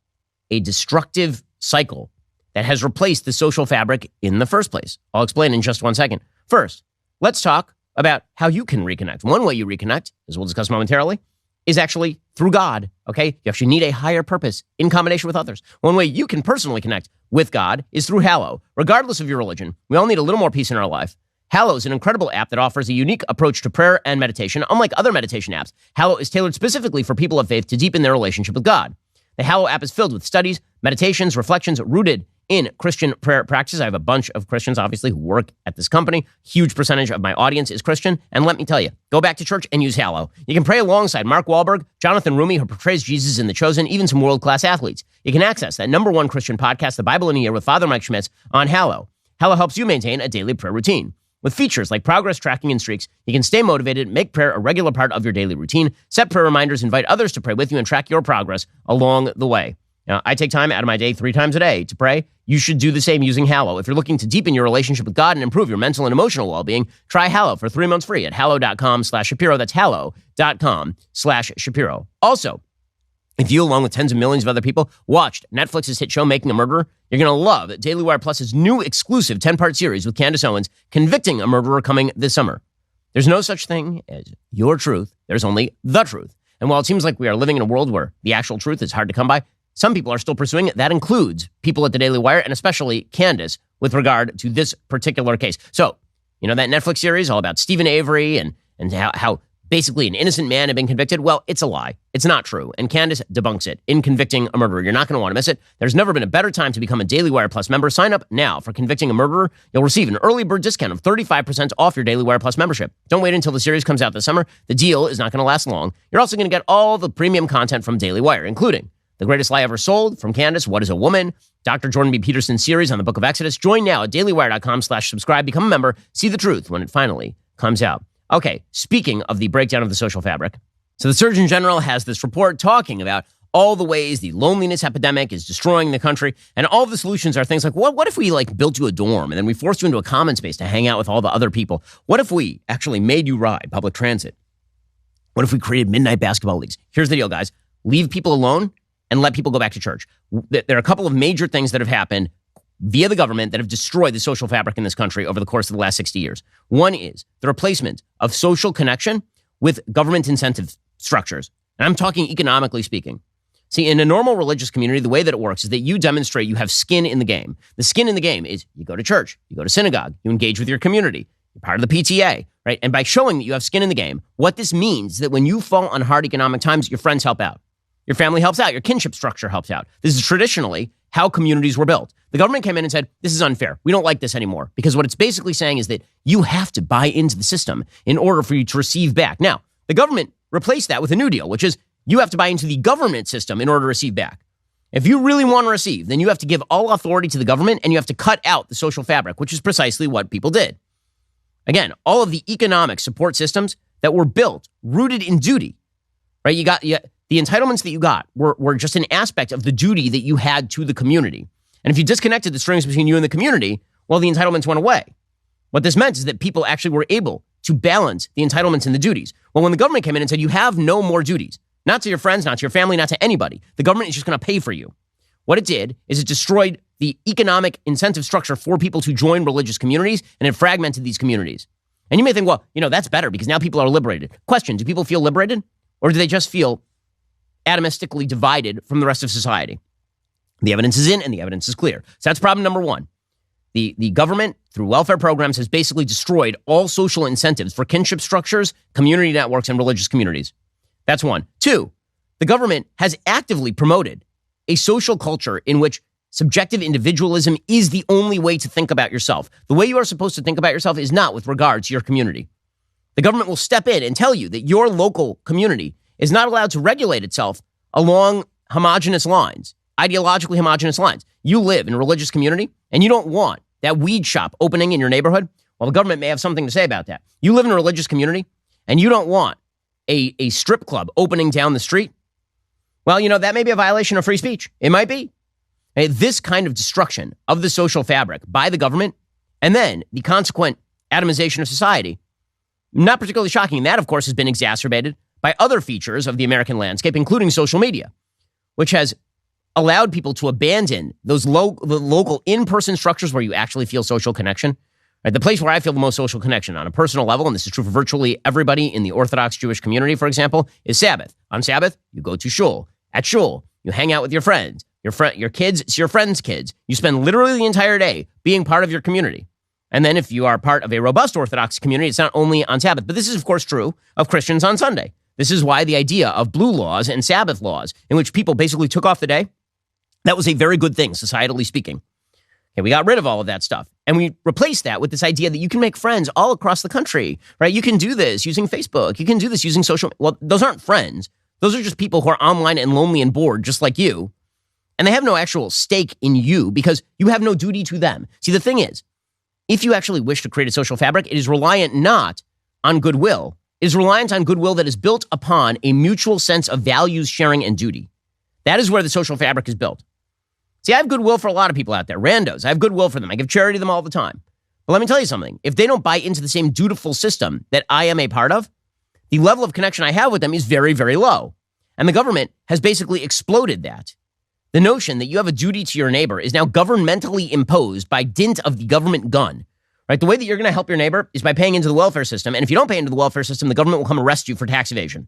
a destructive cycle that has replaced the social fabric in the first place. I'll explain in just 1 second. First, let's talk about how you can reconnect. One way you reconnect, as we'll discuss momentarily, is actually through God, okay? You actually need a higher purpose in combination with others. One way you can personally connect with God is through Hallow. Regardless of your religion, we all need a little more peace in our life. Hallow is an incredible app that offers a unique approach to prayer and meditation. Unlike other meditation apps, Hallow is tailored specifically for people of faith to deepen their relationship with God. The Hallow app is filled with studies, meditations, reflections rooted in Christian prayer practice. I have a bunch of Christians, obviously, who work at this company. Huge percentage of my audience is Christian. And let me tell you, go back to church and use Hallow. You can pray alongside Mark Wahlberg, Jonathan Rumi, who portrays Jesus in The Chosen, even some world-class athletes. You can access that #1 Christian podcast, The Bible in a Year with Father Mike Schmitz, on Hallow. Hallow helps you maintain a daily prayer routine. With features like progress tracking and streaks, you can stay motivated, make prayer a regular part of your daily routine, set prayer reminders, invite others to pray with you, and track your progress along the way. Now, I take time out of my day 3 times a day to pray. You should do the same using Hallow. If you're looking to deepen your relationship with God and improve your mental and emotional well-being, try Hallow for 3 months free at hallow.com/Shapiro. That's hallow.com/Shapiro. Also, if you, along with tens of millions of other people, watched Netflix's hit show Making a Murderer, you're going to love Daily Wire Plus's new exclusive 10-part series with Candace Owens, Convicting a Murderer, coming this summer. There's no such thing as your truth. There's only the truth. And while it seems like we are living in a world where the actual truth is hard to come by, some people are still pursuing it. That includes people at the Daily Wire and especially Candace with regard to this particular case. So, you know that Netflix series all about Stephen Avery and how basically an innocent man had been convicted? Well, it's a lie. It's not true. And Candace debunks it in Convicting a Murderer. You're not going to want to miss it. There's never been a better time to become a Daily Wire Plus member. Sign up now for Convicting a Murderer. You'll receive an early bird discount of 35% off your Daily Wire Plus membership. Don't wait until the series comes out this summer. The deal is not going to last long. You're also going to get all the premium content from Daily Wire, including The Greatest Lie Ever Sold from Candace, What is a Woman, Dr. Jordan B. Peterson's series on the Book of Exodus. Join now at dailywire.com/subscribe. Become a member. See the truth when it finally comes out. Okay, speaking of the breakdown of the social fabric, so the Surgeon General has this report talking about all the ways the loneliness epidemic is destroying the country, and all of the solutions are things like, what if we built you a dorm and then we forced you into a common space to hang out with all the other people? What if we actually made you ride public transit? What if we created midnight basketball leagues? Here's the deal, guys. Leave people alone and let people go back to church. There are a couple of major things that have happened via the government that have destroyed the social fabric in this country over the course of the last 60 years. One is the replacement of social connection with government incentive structures. And I'm talking economically speaking. See, in a normal religious community, the way that it works is that you demonstrate you have skin in the game. The skin in the game is you go to church, you go to synagogue, you engage with your community, you're part of the PTA, right? And by showing that you have skin in the game, what this means is that when you fall on hard economic times, your friends help out. Your family helps out. Your kinship structure helps out. This is traditionally how communities were built. The government came in and said, this is unfair. We don't like this anymore. Because what it's basically saying is that you have to buy into the system in order for you to receive back. Now, the government replaced that with a new deal, which is you have to buy into the government system in order to receive back. If you really want to receive, then you have to give all authority to the government and you have to cut out the social fabric, which is precisely what people did. Again, all of the economic support systems that were built, rooted in duty, right? The entitlements that you got were just an aspect of the duty that you had to the community. And if you disconnected the strings between you and the community, well, the entitlements went away. What this meant is that people actually were able to balance the entitlements and the duties. Well, when the government came in and said, you have no more duties, not to your friends, not to your family, not to anybody, the government is just going to pay for you. What it did is it destroyed the economic incentive structure for people to join religious communities, and it fragmented these communities. And you may think, well, that's better because now people are liberated. Question, do people feel liberated? Or do they just feel atomistically divided from the rest of society? The evidence is in and the evidence is clear. So that's problem number one. The government, through welfare programs, has basically destroyed all social incentives for kinship structures, community networks, and religious communities. That's one. Two, the government has actively promoted a social culture in which subjective individualism is the only way to think about yourself. The way you are supposed to think about yourself is not with regard to your community. The government will step in and tell you that your local community is not allowed to regulate itself along homogenous lines, ideologically homogenous lines. You live in a religious community and you don't want that weed shop opening in your neighborhood. Well, the government may have something to say about that. You live in a religious community and you don't want a strip club opening down the street. Well, that may be a violation of free speech. It might be. This kind of destruction of the social fabric by the government and then the consequent atomization of society, not particularly shocking. And that, of course, has been exacerbated by other features of the American landscape, including social media, which has allowed people to abandon those the local in-person structures where you actually feel social connection. Right? The place where I feel the most social connection on a personal level, and this is true for virtually everybody in the Orthodox Jewish community, for example, is Sabbath. On Sabbath, you go to shul. At shul, you hang out with your friends. Your kids, it's your friends' kids. You spend literally the entire day being part of your community. And then if you are part of a robust Orthodox community, it's not only on Sabbath, but this is, of course, true of Christians on Sunday. This is why the idea of blue laws and Sabbath laws, in which people basically took off the day, that was a very good thing, societally speaking. Okay, we got rid of all of that stuff. And we replaced that with this idea that you can make friends all across the country, right? You can do this using Facebook. You can do this using social. Well, those aren't friends. Those are just people who are online and lonely and bored, just like you. And they have no actual stake in you because you have no duty to them. See, the thing is, if you actually wish to create a social fabric, it is reliant not on goodwill. It is reliant on goodwill that is built upon a mutual sense of values, sharing, and duty. That is where the social fabric is built. See, I have goodwill for a lot of people out there, randos. I have goodwill for them. I give charity to them all the time. But let me tell you something. If they don't buy into the same dutiful system that I am a part of, the level of connection I have with them is very, very low. And the government has basically exploded that. The notion that you have a duty to your neighbor is now governmentally imposed by dint of the government gun, right? The way that you're going to help your neighbor is by paying into the welfare system. And if you don't pay into the welfare system, the government will come arrest you for tax evasion.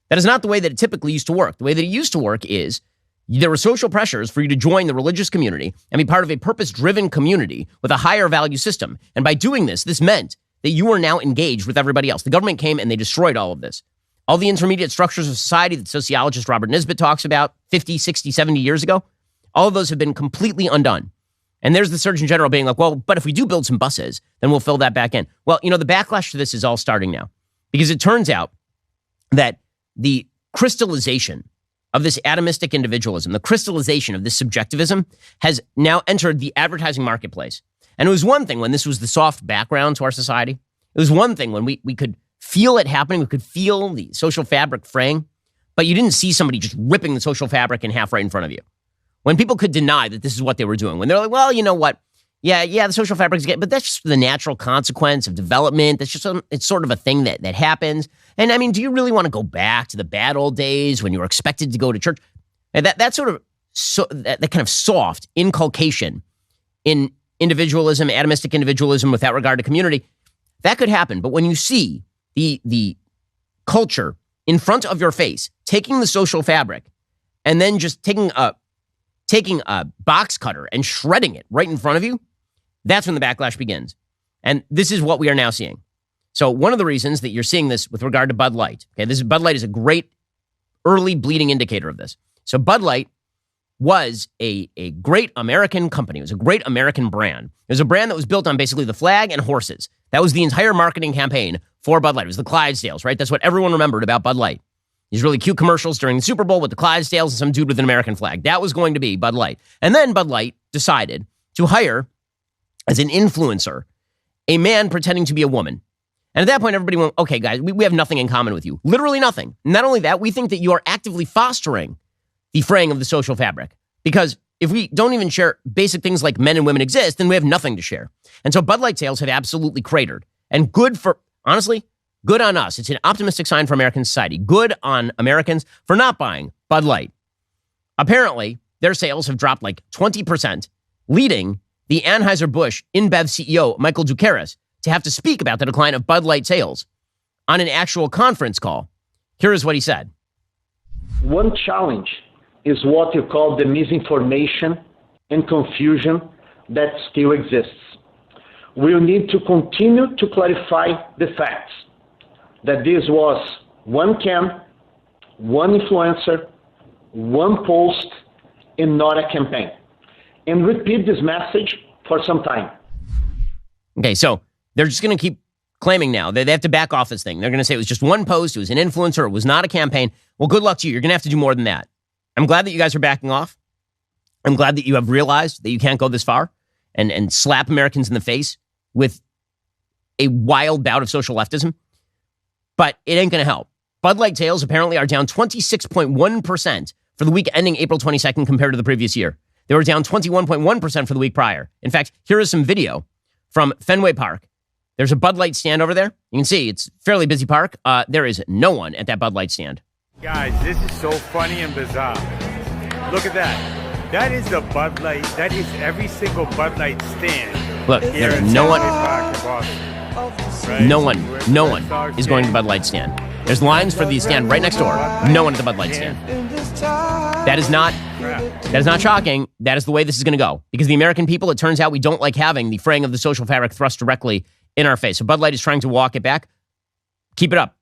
That is not the way that it typically used to work. The way that it used to work is there were social pressures for you to join the religious community and be part of a purpose-driven community with a higher value system. And by doing this, this meant that you were now engaged with everybody else. The government came and they destroyed all of this. All the intermediate structures of society that sociologist Robert Nisbet talks about 50, 60, 70 years ago, all of those have been completely undone. And there's the Surgeon General being like, well, but if we do build some buses, then we'll fill that back in. Well, the backlash to this is all starting now because it turns out that the crystallization of this atomistic individualism, the crystallization of this subjectivism has now entered the advertising marketplace. And it was one thing when this was the soft background to our society. It was one thing when we could feel it happening. We could feel the social fabric fraying, but you didn't see somebody just ripping the social fabric in half right in front of you. When people could deny that this is what they were doing, when they're like, well, you know what? Yeah, the social fabric is getting, but that's just the natural consequence of development. That's just, it's sort of a thing that happens. And I mean, do you really want to go back to the bad old days when you were expected to go to church? And that sort of, that kind of soft inculcation in individualism, atomistic individualism without regard to community, that could happen. But when you see the culture in front of your face, taking the social fabric and then just taking a box cutter and shredding it right in front of you, that's when the backlash begins. And this is what we are now seeing. So one of the reasons that you're seeing this with regard to Bud Light, okay, Bud Light is a great early bleeding indicator of this. So Bud Light was a great American company. It was a great American brand. It was a brand that was built on basically the flag and horses. That was the entire marketing campaign for Bud Light. It was the Clydesdales, right? That's what everyone remembered about Bud Light. These really cute commercials during the Super Bowl with the Clydesdales and some dude with an American flag. That was going to be Bud Light. And then Bud Light decided to hire, as an influencer, a man pretending to be a woman. And at that point, everybody went, okay, guys, we have nothing in common with you. Literally nothing. Not only that, we think that you are actively fostering the fraying of the social fabric. Because if we don't even share basic things like men and women exist, then we have nothing to share. And so Bud Light sales have absolutely cratered. And honestly, good on us. It's an optimistic sign for American society. Good on Americans for not buying Bud Light. Apparently, their sales have dropped like 20%, leading the Anheuser-Busch InBev CEO, Michael Ducaris, to have to speak about the decline of Bud Light sales on an actual conference call. Here is what he said. One challenge is what you call the misinformation and confusion that still exists. We'll need to continue to clarify the facts, that this was one cam, one influencer, one post, and not a campaign. And repeat this message for some time. Okay, so they're just going to keep claiming now. They have to back off this thing. They're going to say it was just one post, it was an influencer, it was not a campaign. Well, good luck to you. You're going to have to do more than that. I'm glad that you guys are backing off. I'm glad that you have realized that you can't go this far and slap Americans in the face with a wild bout of social leftism. But it ain't going to help. Bud Light sales apparently are down 26.1% for the week ending April 22nd compared to the previous year. They were down 21.1% for the week prior. In fact, here is some video from Fenway Park. There's a Bud Light stand over there. You can see it's a fairly busy park. There is no one at that Bud Light stand. Guys, this is so funny and bizarre. Look at that. That is the Bud Light. That is every single Bud Light stand. Look, there's no one. No one is going to the Bud Light stand. There's lines for the stand right next door. No one at the Bud Light stand. That is not shocking. That is the way this is going to go. Because the American people, it turns out, we don't like having the fraying of the social fabric thrust directly in our face. So Bud Light is trying to walk it back. Keep it up.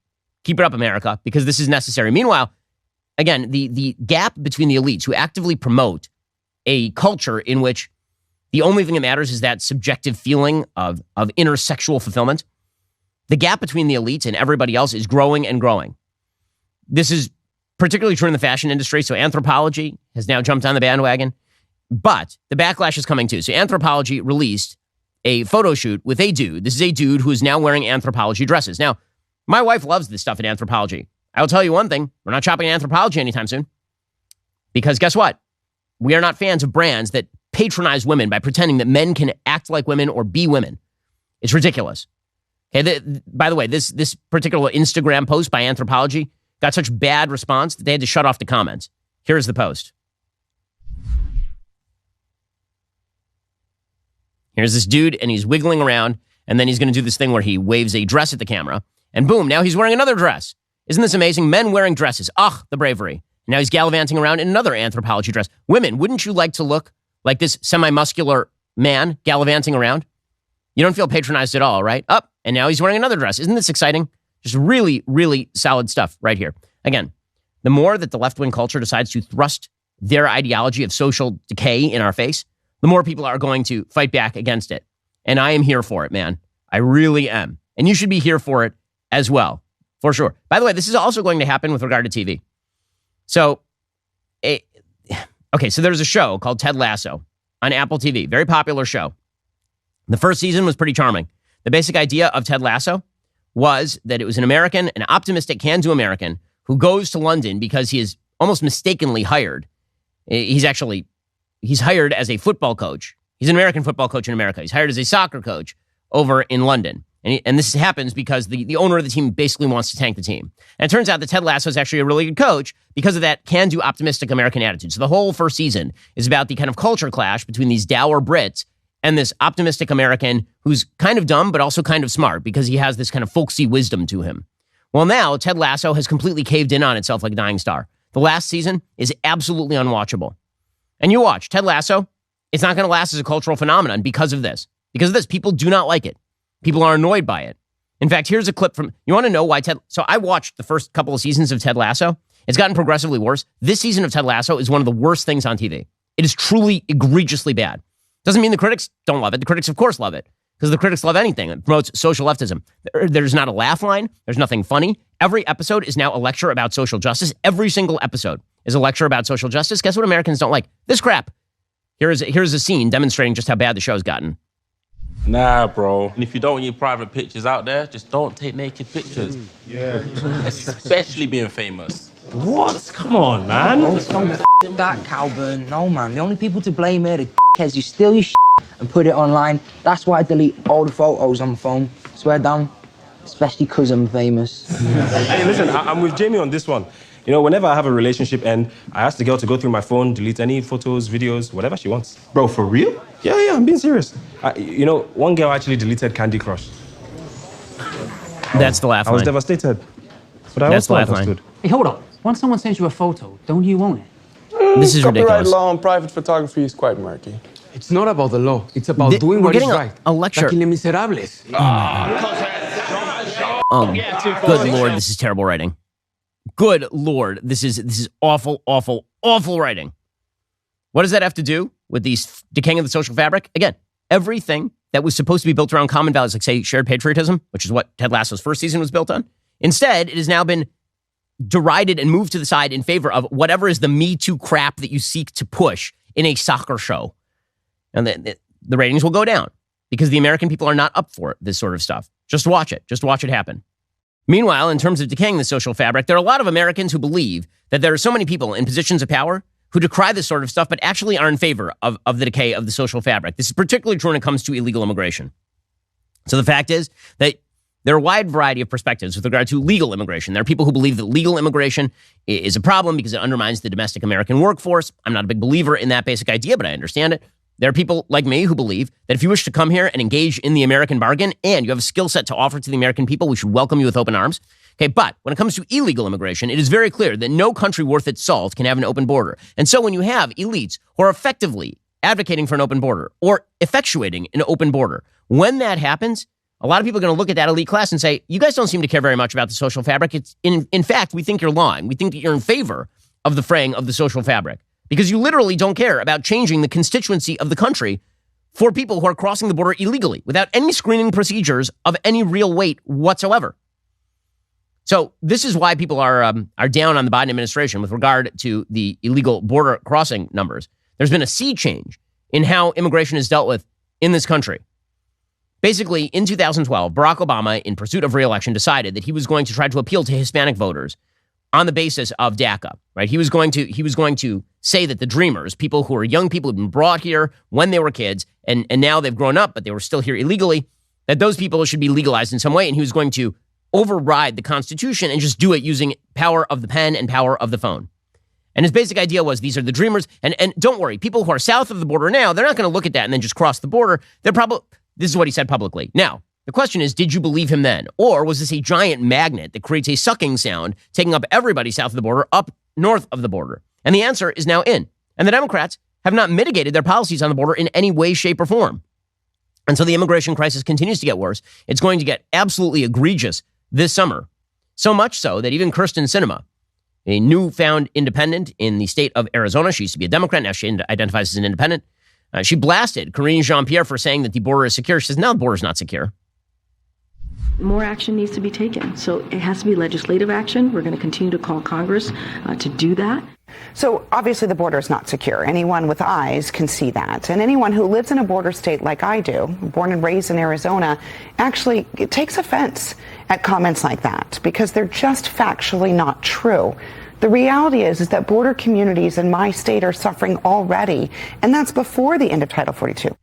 Keep it up, America, because this is necessary. Meanwhile, again, the gap between the elites who actively promote a culture in which the only thing that matters is that subjective feeling of inner sexual fulfillment. The gap between the elites and everybody else is growing and growing. This is particularly true in the fashion industry. So Anthropologie has now jumped on the bandwagon. But the backlash is coming too. So Anthropologie released a photo shoot with a dude. This is a dude who is now wearing Anthropologie dresses. Now, my wife loves this stuff at Anthropologie. I'll tell you one thing. We're not shopping at Anthropologie anytime soon. Because guess what? We are not fans of brands that patronize women by pretending that men can act like women or be women. It's ridiculous. Okay, by the way, this particular Instagram post by Anthropologie got such bad response that they had to shut off the comments. Here's the post. Here's this dude, and he's wiggling around, and then he's going to do this thing where he waves a dress at the camera, and boom, now he's wearing another dress. Isn't this amazing? Men wearing dresses. Ugh, the bravery. Now he's gallivanting around in another Anthropologie dress. Women, wouldn't you like to look like this semi-muscular man gallivanting around? You don't feel patronized at all, right? Up, and now he's wearing another dress. Isn't this exciting? Just really, really solid stuff right here. Again, the more that the left-wing culture decides to thrust their ideology of social decay in our face, the more people are going to fight back against it. And I am here for it, man. I really am. And you should be here for it as well, for sure. By the way, this is also going to happen with regard to TV. So, so there's a show called Ted Lasso on Apple TV. Very popular show. The first season was pretty charming. The basic idea of Ted Lasso was that it was an American, an optimistic can-do American, who goes to London because he is almost mistakenly hired. He's hired as a football coach. He's an American football coach in America. He's hired as a soccer coach over in London. And this happens because the owner of the team basically wants to tank the team. And it turns out that Ted Lasso is actually a really good coach because of that can-do optimistic American attitude. So the whole first season is about the kind of culture clash between these dour Brits and this optimistic American who's kind of dumb but also kind of smart because he has this kind of folksy wisdom to him. Well, now Ted Lasso has completely caved in on itself like a dying star. The last season is absolutely unwatchable. And you watch, Ted Lasso, it's not going to last as a cultural phenomenon because of this. Because of this, people do not like it. People are annoyed by it. In fact, here's a clip from, you want to know why So I watched the first couple of seasons of Ted Lasso. It's gotten progressively worse. This season of Ted Lasso is one of the worst things on TV. It is truly egregiously bad. Doesn't mean the critics don't love it. The critics, of course, love it. Because the critics love anything that promotes social leftism. There's not a laugh line. There's nothing funny. Every episode is now a lecture about social justice. Every single episode is a lecture about social justice. Guess what Americans don't like? This crap. Here's a scene demonstrating just how bad the show's gotten. Nah, bro. And if you don't want your private pictures out there, just don't take naked pictures. Yeah. Especially being famous. What? Come on, man. That Calburn. No, man. The only people to blame are the dickheads who steal your and put it online. That's why I delete all the photos on my phone. Swear down. Especially because I'm famous. Hey, listen, I'm with Jamie on this one. You know, whenever I have a relationship and I ask the girl to go through my phone, delete any photos, videos, whatever she wants. Bro, for real? Yeah, I'm being serious. You know, one girl actually deleted Candy Crush. That's the laugh line. I was devastated. But That's the laugh line. Good. Hey, hold on. Once someone sends you a photo, don't you own it? This is ridiculous. Copyright law on private photography is quite murky. It's not about the law. It's about doing what is right. A lecture. Like in Les Miserables. Oh, good Lord, this is terrible writing. Good Lord, this is awful, awful, awful writing. What does that have to do with the decaying of the social fabric? Again, everything that was supposed to be built around common values, like, say, shared patriotism, which is what Ted Lasso's first season was built on. Instead, it has now been derided and moved to the side in favor of whatever is the Me Too crap that you seek to push in a soccer show. And the ratings will go down because the American people are not up for this sort of stuff. Just watch it. Just watch it happen. Meanwhile, in terms of decaying the social fabric, there are a lot of Americans who believe that there are so many people in positions of power who decry this sort of stuff, but actually are in favor of the decay of the social fabric. This is particularly true when it comes to illegal immigration. So the fact is that there are a wide variety of perspectives with regard to legal immigration. There are people who believe that legal immigration is a problem because it undermines the domestic American workforce. I'm not a big believer in that basic idea, but I understand it. There are people like me who believe that if you wish to come here and engage in the American bargain and you have a skill set to offer to the American people, we should welcome you with open arms. Okay, but when it comes to illegal immigration, it is very clear that no country worth its salt can have an open border. And so when you have elites who are effectively advocating for an open border or effectuating an open border, when that happens, a lot of people are going to look at that elite class and say, you guys don't seem to care very much about the social fabric. It's in fact, we think you're lying. We think that you're in favor of the fraying of the social fabric because you literally don't care about changing the constituency of the country for people who are crossing the border illegally without any screening procedures of any real weight whatsoever. So this is why people are down on the Biden administration with regard to the illegal border crossing numbers. There's been a sea change in how immigration is dealt with in this country. Basically, in 2012, Barack Obama, in pursuit of re-election, decided that he was going to try to appeal to Hispanic voters on the basis of DACA, right? He was going to say that the Dreamers, people who are young people who've been brought here when they were kids, and now they've grown up, but they were still here illegally, that those people should be legalized in some way, and he was going to override the Constitution and just do it using power of the pen and power of the phone. And his basic idea was these are the Dreamers, and don't worry, people who are south of the border now, they're not going to look at that and then just cross the border. This is what he said publicly. Now, the question is, did you believe him then? Or was this a giant magnet that creates a sucking sound, taking up everybody south of the border, up north of the border? And the answer is now in. And the Democrats have not mitigated their policies on the border in any way, shape, or form. And so the immigration crisis continues to get worse. It's going to get absolutely egregious this summer. So much so that even Kyrsten Sinema, a newfound independent in the state of Arizona, she used to be a Democrat, now she identifies as an independent, she blasted Karine Jean-Pierre for saying that the border is secure. She says, no, the border is not secure. More action needs to be taken. So it has to be legislative action. We're going to continue to call Congress to do that. So obviously the border is not secure. Anyone with eyes can see that. And anyone who lives in a border state like I do, born and raised in Arizona, actually takes offense at comments like that because they're just factually not true. The reality is that border communities in my state are suffering already, and that's before the end of Title 42.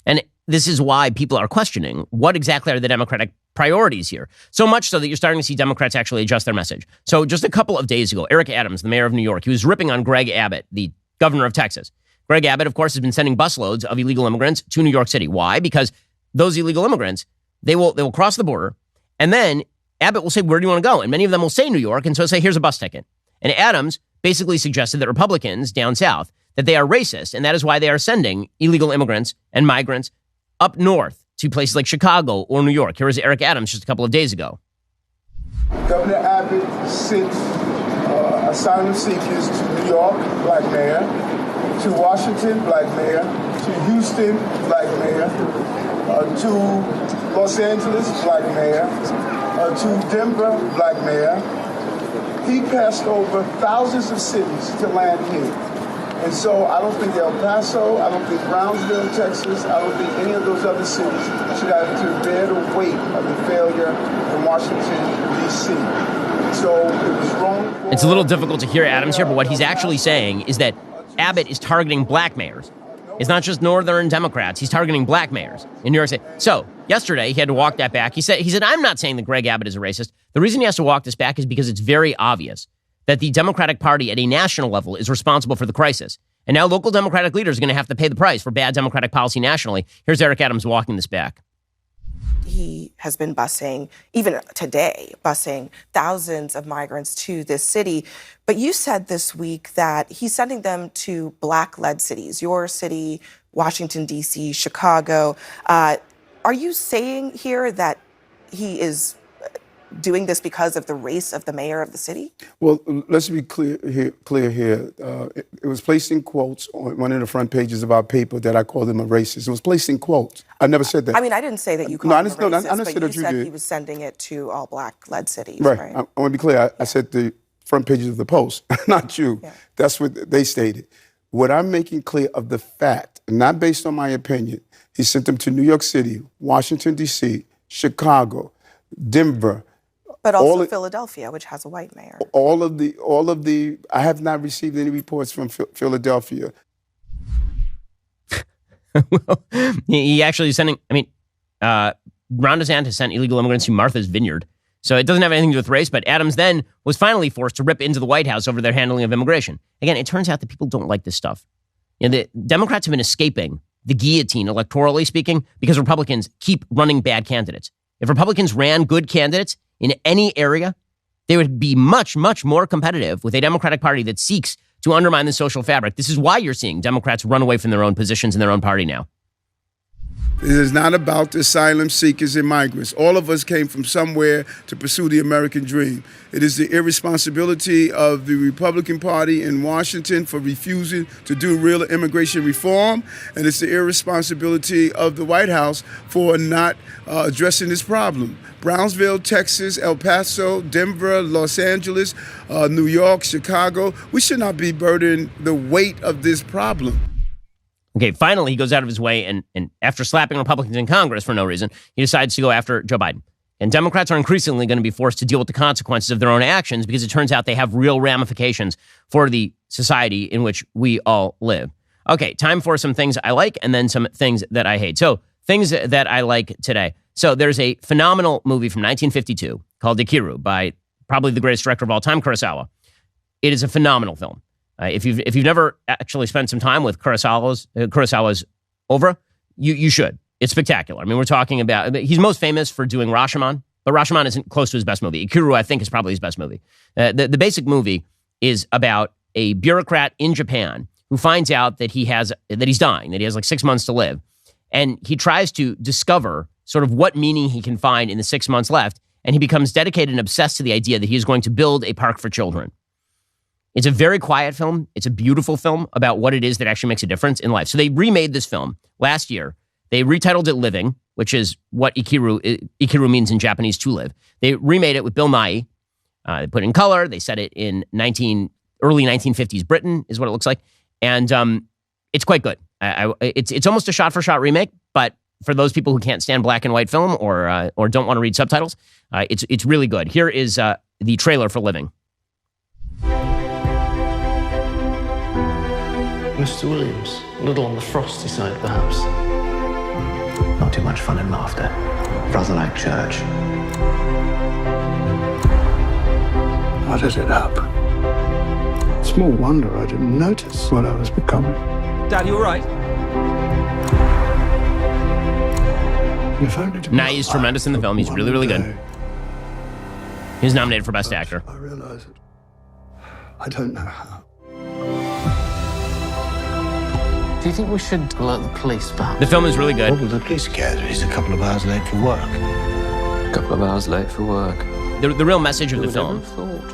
And this is why people are questioning what exactly are the Democratic priorities here. So much so that you're starting to see Democrats actually adjust their message. So just a couple of days ago, Eric Adams, the mayor of New York, he was ripping on Greg Abbott, the governor of Texas. Greg Abbott, of course, has been sending busloads of illegal immigrants to New York City. Why? Because those illegal immigrants, they will cross the border, and then Abbott will say, where do you want to go? And many of them will say New York, and so say, here's a bus ticket. And Adams basically suggested that Republicans down south, that they are racist, and that is why they are sending illegal immigrants and migrants up north to places like Chicago or New York. Here was Eric Adams just a couple of days ago. Governor Abbott sent asylum seekers to New York, black mayor, to Washington, black mayor, to Houston, black mayor, to Los Angeles, black mayor, to Denver, black mayor. He passed over thousands of cities to land here. And so I don't think El Paso, I don't think Brownsville, Texas, I don't think any of those other cities should have to bear the weight of the failure in Washington, D.C. So it was wrong. It's a little difficult to hear Adams here, but what he's actually saying is that Abbott is targeting black mayors. It's not just northern Democrats. He's targeting black mayors in New York City. So yesterday, he had to walk that back. He said, I'm not saying that Greg Abbott is a racist. The reason he has to walk this back is because it's very obvious that the Democratic Party at a national level is responsible for the crisis. And now local Democratic leaders are going to have to pay the price for bad Democratic policy nationally. Here's Eric Adams walking this back. he has been busing, even today, busing thousands of migrants to this city. But you said this week that he's sending them to Black-led cities, your city, Washington, D.C., Chicago. Are you saying here that he is doing this because of the race of the mayor of the city? Well, let's be clear here. It was placed in quotes on one of the front pages of our paper that I called him a racist. It was placed in quotes. I never said that. I mean, I didn't say that you called him a racist, I but said you said he was sending it to all Black-led cities, right? I want to be clear. I said the front pages of the Post, not you. Yeah. That's what they stated. What I'm making clear of the fact, not based on my opinion, he sent them to New York City, Washington, D.C., Chicago, Denver, but also Philadelphia, which has a white mayor. All of the. I have not received any reports from Philadelphia. Well, he actually is sending. I mean, Ron DeSantis sent illegal immigrants to Martha's Vineyard, so it doesn't have anything to do with race. But Adams then was finally forced to rip into the White House over their handling of immigration. Again, it turns out that people don't like this stuff. You know, the Democrats have been escaping the guillotine, electorally speaking, because Republicans keep running bad candidates. If Republicans ran good candidates in any area, they would be much, much more competitive with a Democratic Party that seeks to undermine the social fabric. This is why you're seeing Democrats run away from their own positions in their own party now. It is not about the asylum seekers and migrants. All of us came from somewhere to pursue the American dream. It is the irresponsibility of the Republican Party in Washington for refusing to do real immigration reform, and it's the irresponsibility of the White House for not addressing this problem. Brownsville, Texas, El Paso, Denver, Los Angeles, New York, Chicago, we should not be burdened the weight of this problem. Okay, finally, he goes out of his way, and after slapping Republicans in Congress for no reason, he decides to go after Joe Biden. And Democrats are increasingly going to be forced to deal with the consequences of their own actions because it turns out they have real ramifications for the society in which we all live. Okay, time for some things I like and then some things that I hate. So, things that I like today. So, there's a phenomenal movie from 1952 called Ikiru by probably the greatest director of all time, Kurosawa. It is a phenomenal film. If you've never actually spent some time with Kurosawa's oeuvre, you should. It's spectacular. I mean, we're talking about, he's most famous for doing Rashomon, but Rashomon isn't close to his best movie. Ikiru, I think, is probably his best movie. The basic movie is about a bureaucrat in Japan who finds out that he's dying, that he has like 6 months to live. And he tries to discover sort of what meaning he can find in the 6 months left. And he becomes dedicated and obsessed to the idea that he is going to build a park for children. It's a very quiet film. It's a beautiful film about what it is that actually makes a difference in life. So they remade this film last year. They retitled it Living, which is what Ikiru means in Japanese, to live. They remade it with Bill Nighy. They put it in color. They set it in early 1950s Britain, is what it looks like. And it's quite good. It's almost a shot-for-shot remake, but for those people who can't stand black and white film or don't want to read subtitles, it's really good. Here is the trailer for Living. Mr. Williams, a little on the frosty side, perhaps. Not too much fun and laughter. Rather like church. What is it up? Small wonder I didn't notice what I was becoming. Dad, you all right? Nighy is tremendous in the film. He's really, really good. He's nominated for Best Actor. I realize it. I don't know how. Do you think we should alert the police, perhaps? The film is really good. What would the police care that he's a couple of hours late for work? A couple of hours late for work. The real message of the film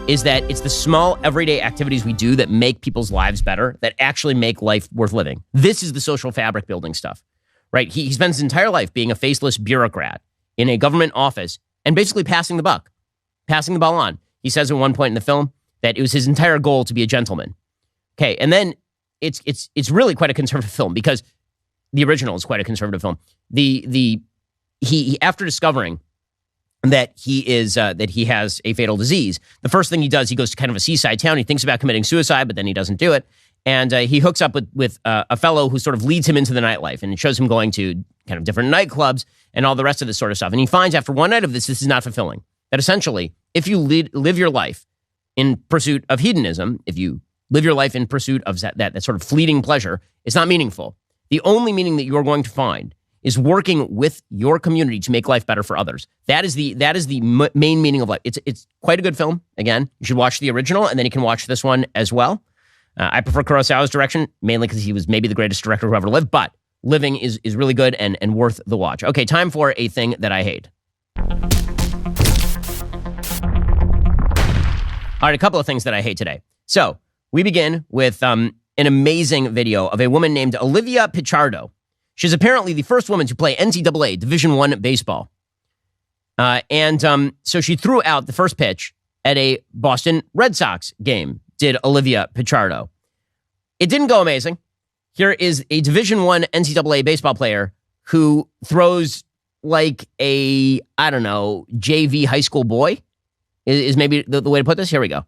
is that it's the small, everyday activities we do that make people's lives better, that actually make life worth living. This is the social fabric building stuff, right? He spends his entire life being a faceless bureaucrat in a government office and basically passing the ball on. He says at one point in the film that it was his entire goal to be a gentleman. Okay, and then it's really quite a conservative film because the original is quite a conservative film. He after discovering that he has a fatal disease, the first thing he does, he goes to kind of a seaside town. He thinks about committing suicide, but then he doesn't do it. And he hooks up with a fellow who sort of leads him into the nightlife, and it shows him going to kind of different nightclubs and all the rest of this sort of stuff. And he finds after one night of this is not fulfilling. That essentially, if you live your life in pursuit of hedonism, if you live your life in pursuit of that sort of fleeting pleasure, it's not meaningful. The only meaning that you're going to find is working with your community to make life better for others. That is the main meaning of life. It's quite a good film. Again, you should watch the original, and then you can watch this one as well. I prefer Kurosawa's direction, mainly because he was maybe the greatest director who ever lived, but Living is really good and worth the watch. Okay, time for a thing that I hate. All right, a couple of things that I hate today. So we begin with an amazing video of a woman named Olivia Pichardo. She's apparently the first woman to play NCAA Division I baseball. So she threw out the first pitch at a Boston Red Sox game, did Olivia Pichardo. It didn't go amazing. Here is a Division I NCAA baseball player who throws like a, I don't know, JV high school boy, is maybe the way to put this. Here we go.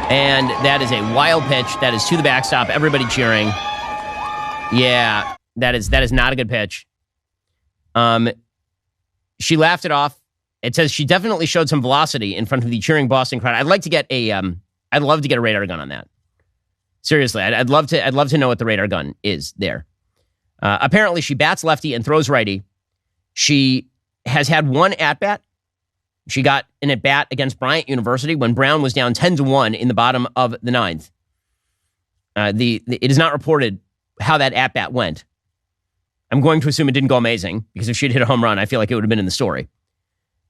And that is a wild pitch. That is to the backstop. Everybody cheering. Yeah, that is not a good pitch. She laughed it off. It says she definitely showed some velocity in front of the cheering Boston crowd. I'd love to get a radar gun on that. Seriously, I'd love to know what the radar gun is there. Apparently, she bats lefty and throws righty. She has had one at bat. She got an at bat against Bryant University when Brown was down 10-1 in the bottom of the ninth. It is not reported how that at bat went. I'm going to assume it didn't go amazing, because if she'd hit a home run, I feel like it would have been in the story.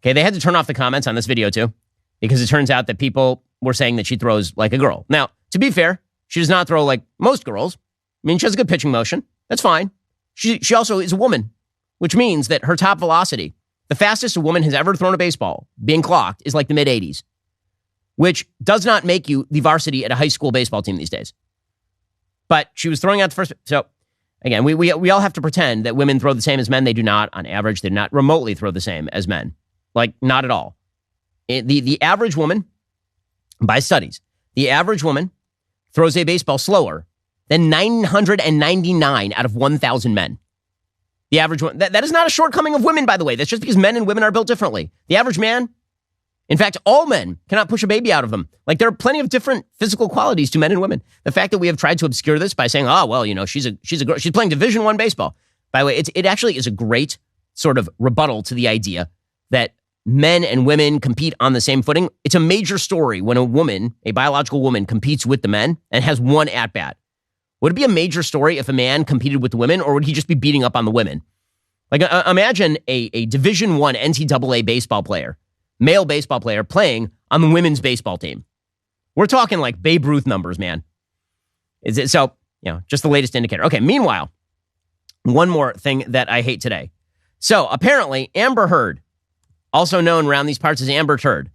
Okay, they had to turn off the comments on this video too, because it turns out that people were saying that she throws like a girl. Now, to be fair, she does not throw like most girls. I mean, she has a good pitching motion. That's fine. She also is a woman, which means that her top velocity, the fastest a woman has ever thrown a baseball, being clocked, is like the mid-80s, which does not make you the varsity at a high school baseball team these days. But she was throwing out the first. So, again, we all have to pretend that women throw the same as men. They do not. On average, they do not remotely throw the same as men. Like, not at all. The average woman, by studies, the average woman throws a baseball slower than 999 out of 1,000 men. The average one. That is not a shortcoming of women, by the way. That's just because men and women are built differently. The average man, in fact, all men cannot push a baby out of them. Like, there are plenty of different physical qualities to men and women. The fact that we have tried to obscure this by saying, oh, well, you know, she's a girl, she's playing Division I baseball. By the way, it actually is a great sort of rebuttal to the idea that men and women compete on the same footing. It's a major story when a woman, a biological woman, competes with the men and has one at-bat. Would it be a major story if a man competed with the women, or would he just be beating up on the women? Like, imagine a Division I NCAA baseball player, male baseball player, playing on the women's baseball team. We're talking like Babe Ruth numbers, man. Is it so? You know, just the latest indicator. Okay, meanwhile, one more thing that I hate today. So apparently, Amber Heard, also known around these parts as Amber Turd,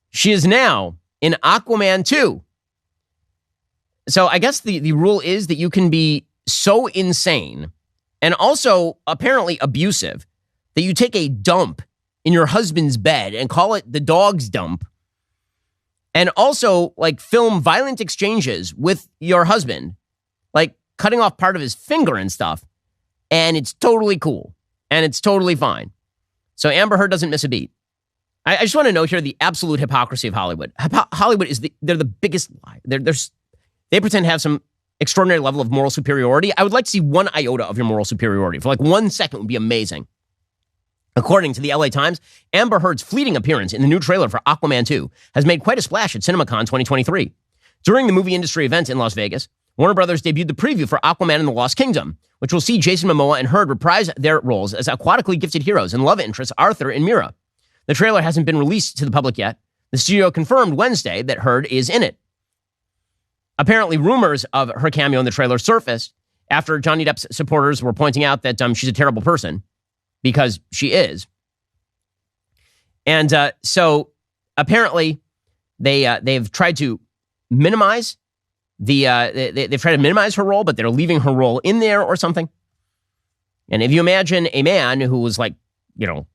she is now in Aquaman 2. So I guess the rule is that you can be so insane and also apparently abusive that you take a dump in your husband's bed and call it the dog's dump, and also like film violent exchanges with your husband, like cutting off part of his finger and stuff, and it's totally cool and it's totally fine. So Amber Heard doesn't miss a beat. I just want to note here the absolute hypocrisy of Hollywood. Hollywood is they're the biggest lie. They pretend to have some extraordinary level of moral superiority. I would like to see one iota of your moral superiority. For like 1 second would be amazing. According to the LA Times, Amber Heard's fleeting appearance in the new trailer for Aquaman 2 has made quite a splash at CinemaCon 2023. During the movie industry event in Las Vegas, Warner Brothers debuted the preview for Aquaman and the Lost Kingdom, which will see Jason Momoa and Heard reprise their roles as aquatically gifted heroes and love interests Arthur and Mira. The trailer hasn't been released to the public yet. The studio confirmed Wednesday that Heard is in it. Apparently, rumors of her cameo in the trailer surfaced after Johnny Depp's supporters were pointing out that she's a terrible person, because she is. And so apparently they've tried to minimize they've tried to minimize her role, but they're leaving her role in there or something. And if you imagine a man who was like, you know,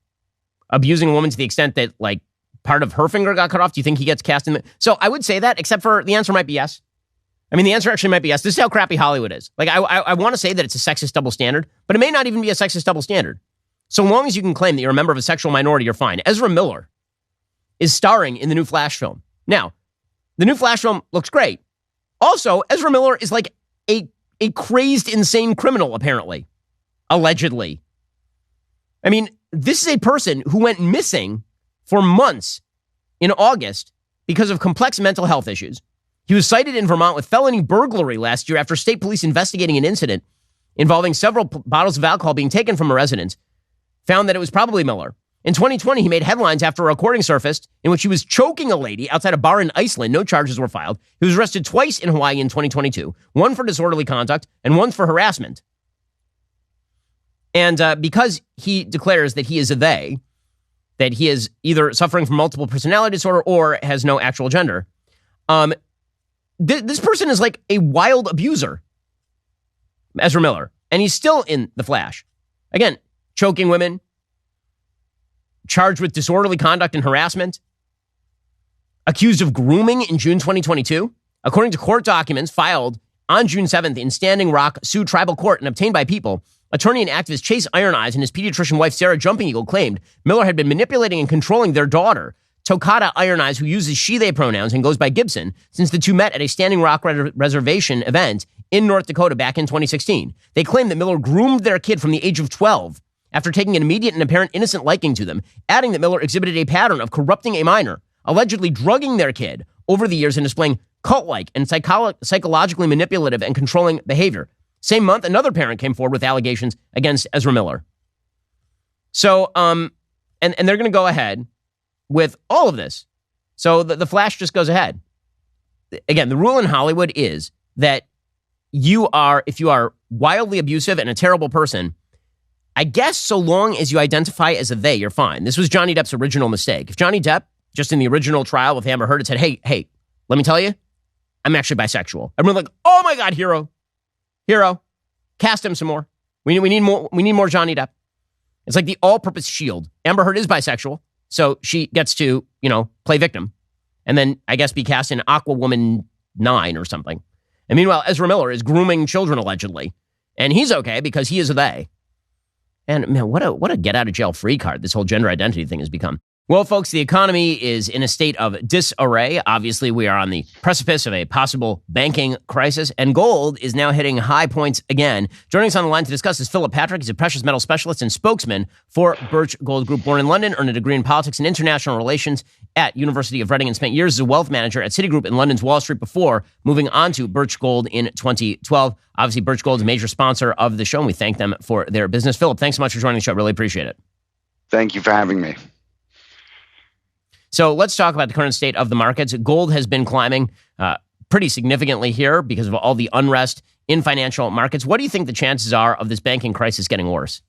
abusing a woman to the extent that like part of her finger got cut off, do you think he gets cast in the... So I would say that, except for the answer might be yes. I mean, the answer actually might be yes. This is how crappy Hollywood is. Like, I want to say that it's a sexist double standard, but it may not even be a sexist double standard. So long as you can claim that you're a member of a sexual minority, you're fine. Ezra Miller is starring in the new Flash film. Now, the new Flash film looks great. Also, Ezra Miller is like a crazed, insane criminal, apparently. Allegedly. I mean, this is a person who went missing for months in August because of complex mental health issues. He was cited in Vermont with felony burglary last year after state police investigating an incident involving several bottles of alcohol being taken from a residence found that it was probably Miller. In 2020, he made headlines after a recording surfaced in which he was choking a lady outside a bar in Iceland. No charges were filed. He was arrested twice in Hawaii in 2022, one for disorderly conduct and one for harassment. And because he declares that he is a they, that he is either suffering from multiple personality disorder or has no actual gender, this person is like a wild abuser, Ezra Miller, and he's still in The Flash. Again, choking women, charged with disorderly conduct and harassment, accused of grooming in June 2022. According to court documents filed on June 7th in Standing Rock Sioux Tribal Court and obtained by People, attorney and activist Chase Iron Eyes and his pediatrician wife Sarah Jumping Eagle claimed Miller had been manipulating and controlling their daughter, Tokata Iron Eyes, who uses she-they pronouns and goes by Gibson, since the two met at a Standing Rock Reservation event in North Dakota back in 2016. They claimed that Miller groomed their kid from the age of 12 after taking an immediate and apparent innocent liking to them, adding that Miller exhibited a pattern of corrupting a minor, allegedly drugging their kid over the years and displaying cult-like and psychologically manipulative and controlling behavior. Same month, another parent came forward with allegations against Ezra Miller. So, and they're going to go ahead with all of this. So the Flash just goes ahead. Again, the rule in Hollywood is that if you are wildly abusive and a terrible person, I guess so long as you identify as a they, you're fine. This was Johnny Depp's original mistake. If Johnny Depp, just in the original trial with Amber Heard, had said, hey, let me tell you, I'm actually bisexual. Everyone's like, oh my God, hero. Cast him some more. We need more Johnny Depp. It's like the all-purpose shield. Amber Heard is bisexual, so she gets to, play victim. And then, I guess, be cast in Aquawoman 9 or something. And meanwhile, Ezra Miller is grooming children, allegedly. And he's okay because he is a they. And man, what a get-out-of-jail-free card this whole gender identity thing has become. Well, folks, the economy is in a state of disarray. Obviously, we are on the precipice of a possible banking crisis, and gold is now hitting high points again. Joining us on the line to discuss is Phillip Patrick. He's a precious metal specialist and spokesman for Birch Gold Group. Born in London, earned a degree in politics and international relations at University of Reading, and spent years as a wealth manager at Citigroup in London's Wall Street before moving on to Birch Gold in 2012. Obviously, Birch Gold is a major sponsor of the show, and we thank them for their business. Phillip, thanks so much for joining the show. Really appreciate it. Thank you for having me. So let's talk about the current state of the markets. Gold has been climbing pretty significantly here because of all the unrest in financial markets. What do you think the chances are of this banking crisis getting worse?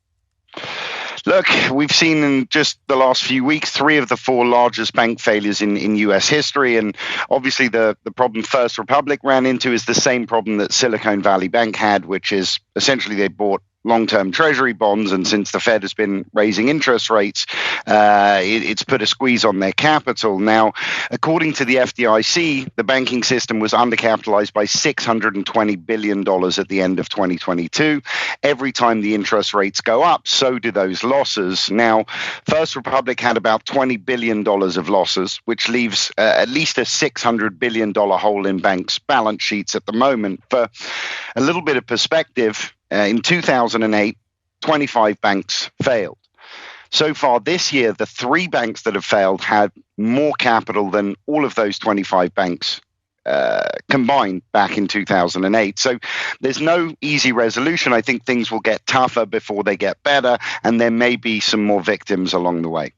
Look, we've seen in just the last few weeks 3 of the 4 largest bank failures in U.S. history. And obviously the problem First Republic ran into is the same problem that Silicon Valley Bank had, which is essentially they bought long-term treasury bonds, and since the Fed has been raising interest rates, it's put a squeeze on their capital. Now, according to the FDIC, the banking system was undercapitalized by $620 billion at the end of 2022. Every time the interest rates go up, so do those losses. Now, First Republic had about $20 billion of losses, which leaves at least a $600 billion hole in banks' balance sheets at the moment. For a little bit of perspective, in 2008, 25 banks failed. So far this year, the 3 banks that have failed had more capital than all of those 25 banks combined back in 2008. So there's no easy resolution. I think things will get tougher before they get better, and there may be some more victims along the way.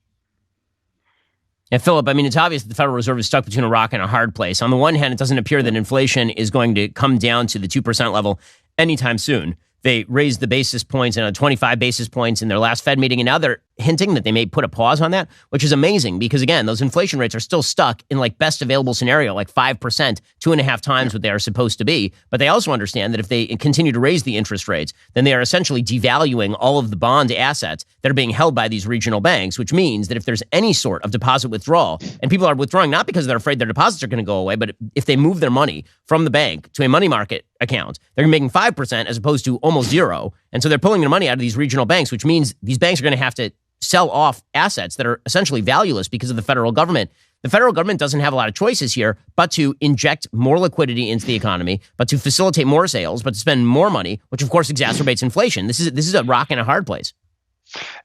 Yeah, Phillip, I mean, it's obvious that the Federal Reserve is stuck between a rock and a hard place. On the one hand, it doesn't appear that inflation is going to come down to the 2% level anytime soon. They raised the basis points, 25 basis points in their last Fed meeting, and now they're hinting that they may put a pause on that, which is amazing because, again, those inflation rates are still stuck in like best available scenario, like 5%, 2.5 times what they are supposed to be. But they also understand that if they continue to raise the interest rates, then they are essentially devaluing all of the bond assets that are being held by these regional banks, which means that if there's any sort of deposit withdrawal, and people are withdrawing not because they're afraid their deposits are going to go away, but if they move their money from the bank to a money market account, they're making 5% as opposed to almost 0. And so they're pulling their money out of these regional banks, which means these banks are going to have to sell off assets that are essentially valueless because of the federal government. The federal government doesn't have a lot of choices here but to inject more liquidity into the economy, but to facilitate more sales, but to spend more money, which of course exacerbates inflation. This is a rock and a hard place.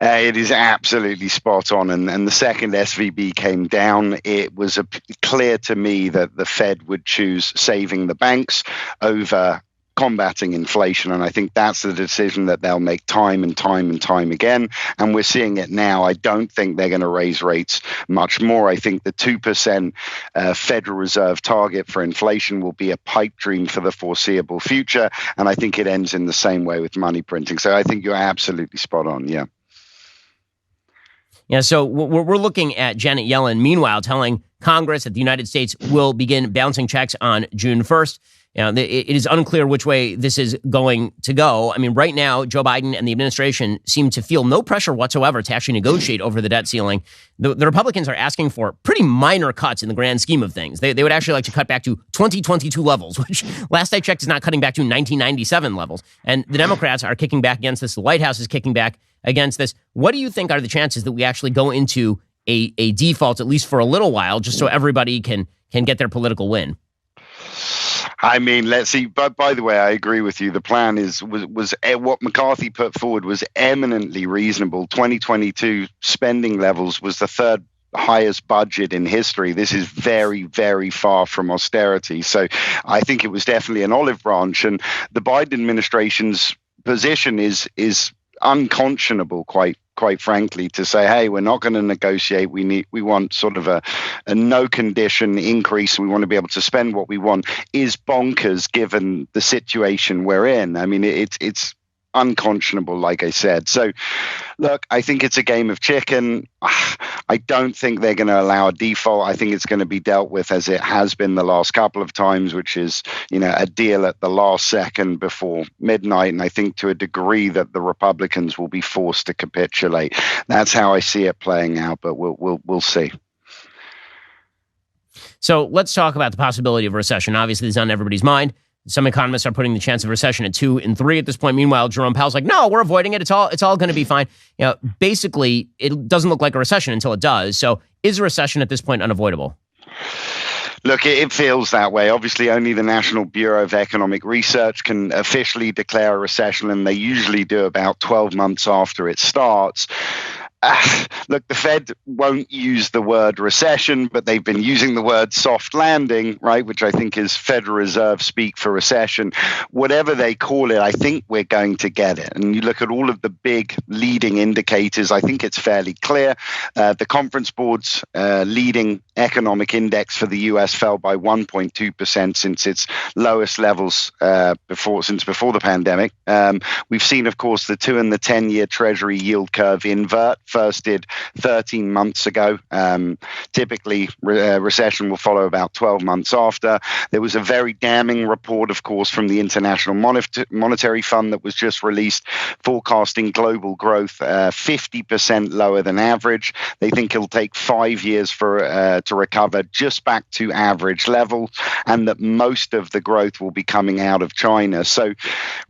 It is absolutely spot on. And the second SVB came down, it was clear to me that the Fed would choose saving the banks over combating inflation. And I think that's the decision that they'll make time and time again. And we're seeing it now. I don't think they're going to raise rates much more. I think the 2% Federal Reserve target for inflation will be a pipe dream for the foreseeable future. And I think it ends in the same way with money printing. So I think you're absolutely spot on. Yeah. Yeah, so we're looking at Janet Yellen, meanwhile, telling Congress that the United States will begin bouncing checks on June 1st. It is unclear which way this is going to go. I mean, right now, Joe Biden and the administration seem to feel no pressure whatsoever to actually negotiate over the debt ceiling. The Republicans are asking for pretty minor cuts in the grand scheme of things. They would actually like to cut back to 2022 levels, which last I checked is not cutting back to 1997 levels. And the Democrats are kicking back against this. The White House is kicking back against this. What do you think are the chances that we actually go into a default, at least for a little while, just so everybody can get their political win? I mean, let's see. But by the way, I agree with you. The plan was what McCarthy put forward was eminently reasonable. 2022 spending levels was the third highest budget in history. This is very, very far from austerity. So I think it was definitely an olive branch. And the Biden administration's position is unconscionable, quite frankly, to say, hey, we're not going to negotiate. We want sort of a no condition increase. We want to be able to spend what we want is bonkers given the situation we're in. I mean, it's unconscionable, like I said. So, look, I think it's a game of chicken. I don't think they're going to allow a default. I think it's going to be dealt with as it has been the last couple of times, which is, a deal at the last second before midnight. And I think to a degree that the Republicans will be forced to capitulate. That's how I see it playing out, but we'll see. So let's talk about the possibility of a recession. Obviously, it's on everybody's mind. Some economists are putting the chance of recession at 2 and 3 at this point. Meanwhile, Jerome Powell's like, no, we're avoiding it. It's all going to be fine. Basically, it doesn't look like a recession until it does. So is a recession at this point unavoidable? Look, it feels that way. Obviously, only the National Bureau of Economic Research can officially declare a recession, and they usually do about 12 months after it starts. Look, the Fed won't use the word recession, but they've been using the word soft landing, right, which I think is Federal Reserve speak for recession. Whatever they call it, I think we're going to get it. And you look at all of the big leading indicators, I think it's fairly clear. The Conference Board's leading economic index for the U.S. fell by 1.2% since its lowest levels before the pandemic. We've seen, of course, the 2 and the 10-year Treasury yield curve invert. First did 13 months ago. Typically, recession will follow about 12 months after. There was a very damning report, of course, from the International Monetary Fund that was just released, forecasting global growth 50% lower than average. They think it'll take 5 years to recover just back to average level, and that most of the growth will be coming out of China. So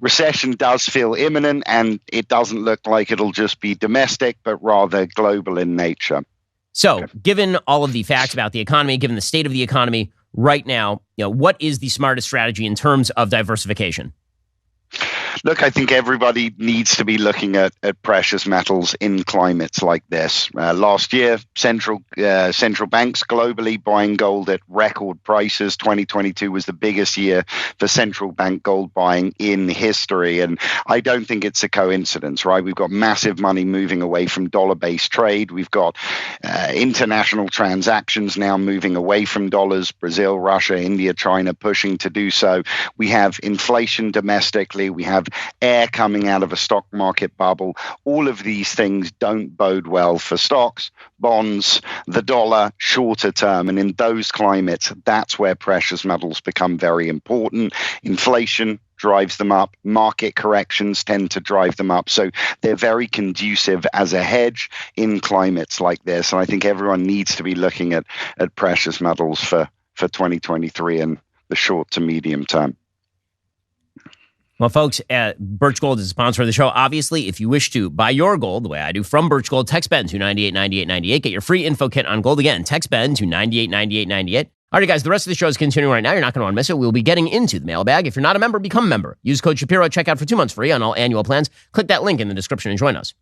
recession does feel imminent, and it doesn't look like it'll just be domestic, but rather global in nature. So, given all of the facts about the economy, given the state of the economy right now, what is the smartest strategy in terms of diversification? Look, I think everybody needs to be looking at precious metals in climates like this. Last year, central banks globally buying gold at record prices. 2022 was the biggest year for central bank gold buying in history. And I don't think it's a coincidence, right? We've got massive money moving away from dollar-based trade. We've got international transactions now moving away from dollars. Brazil, Russia, India, China pushing to do so. We have inflation domestically. We have air coming out of a stock market bubble. All of these things don't bode well for stocks, bonds, the dollar, shorter term. And in those climates, that's where precious metals become very important. Inflation drives them up. Market corrections tend to drive them up. So they're very conducive as a hedge in climates like this. And I think everyone needs to be looking at precious metals for 2023 and the short to medium term. Well, folks, Birch Gold is a sponsor of the show. Obviously, if you wish to buy your gold the way I do from Birch Gold, text Ben to 989898. Get your free info kit on gold. Again, text Ben to 989898. All right, guys, the rest of the show is continuing right now. You're not going to want to miss it. We'll be getting into the mailbag. If you're not a member, become a member. Use code Shapiro at checkout for 2 months free on all annual plans. Click that link in the description and join us.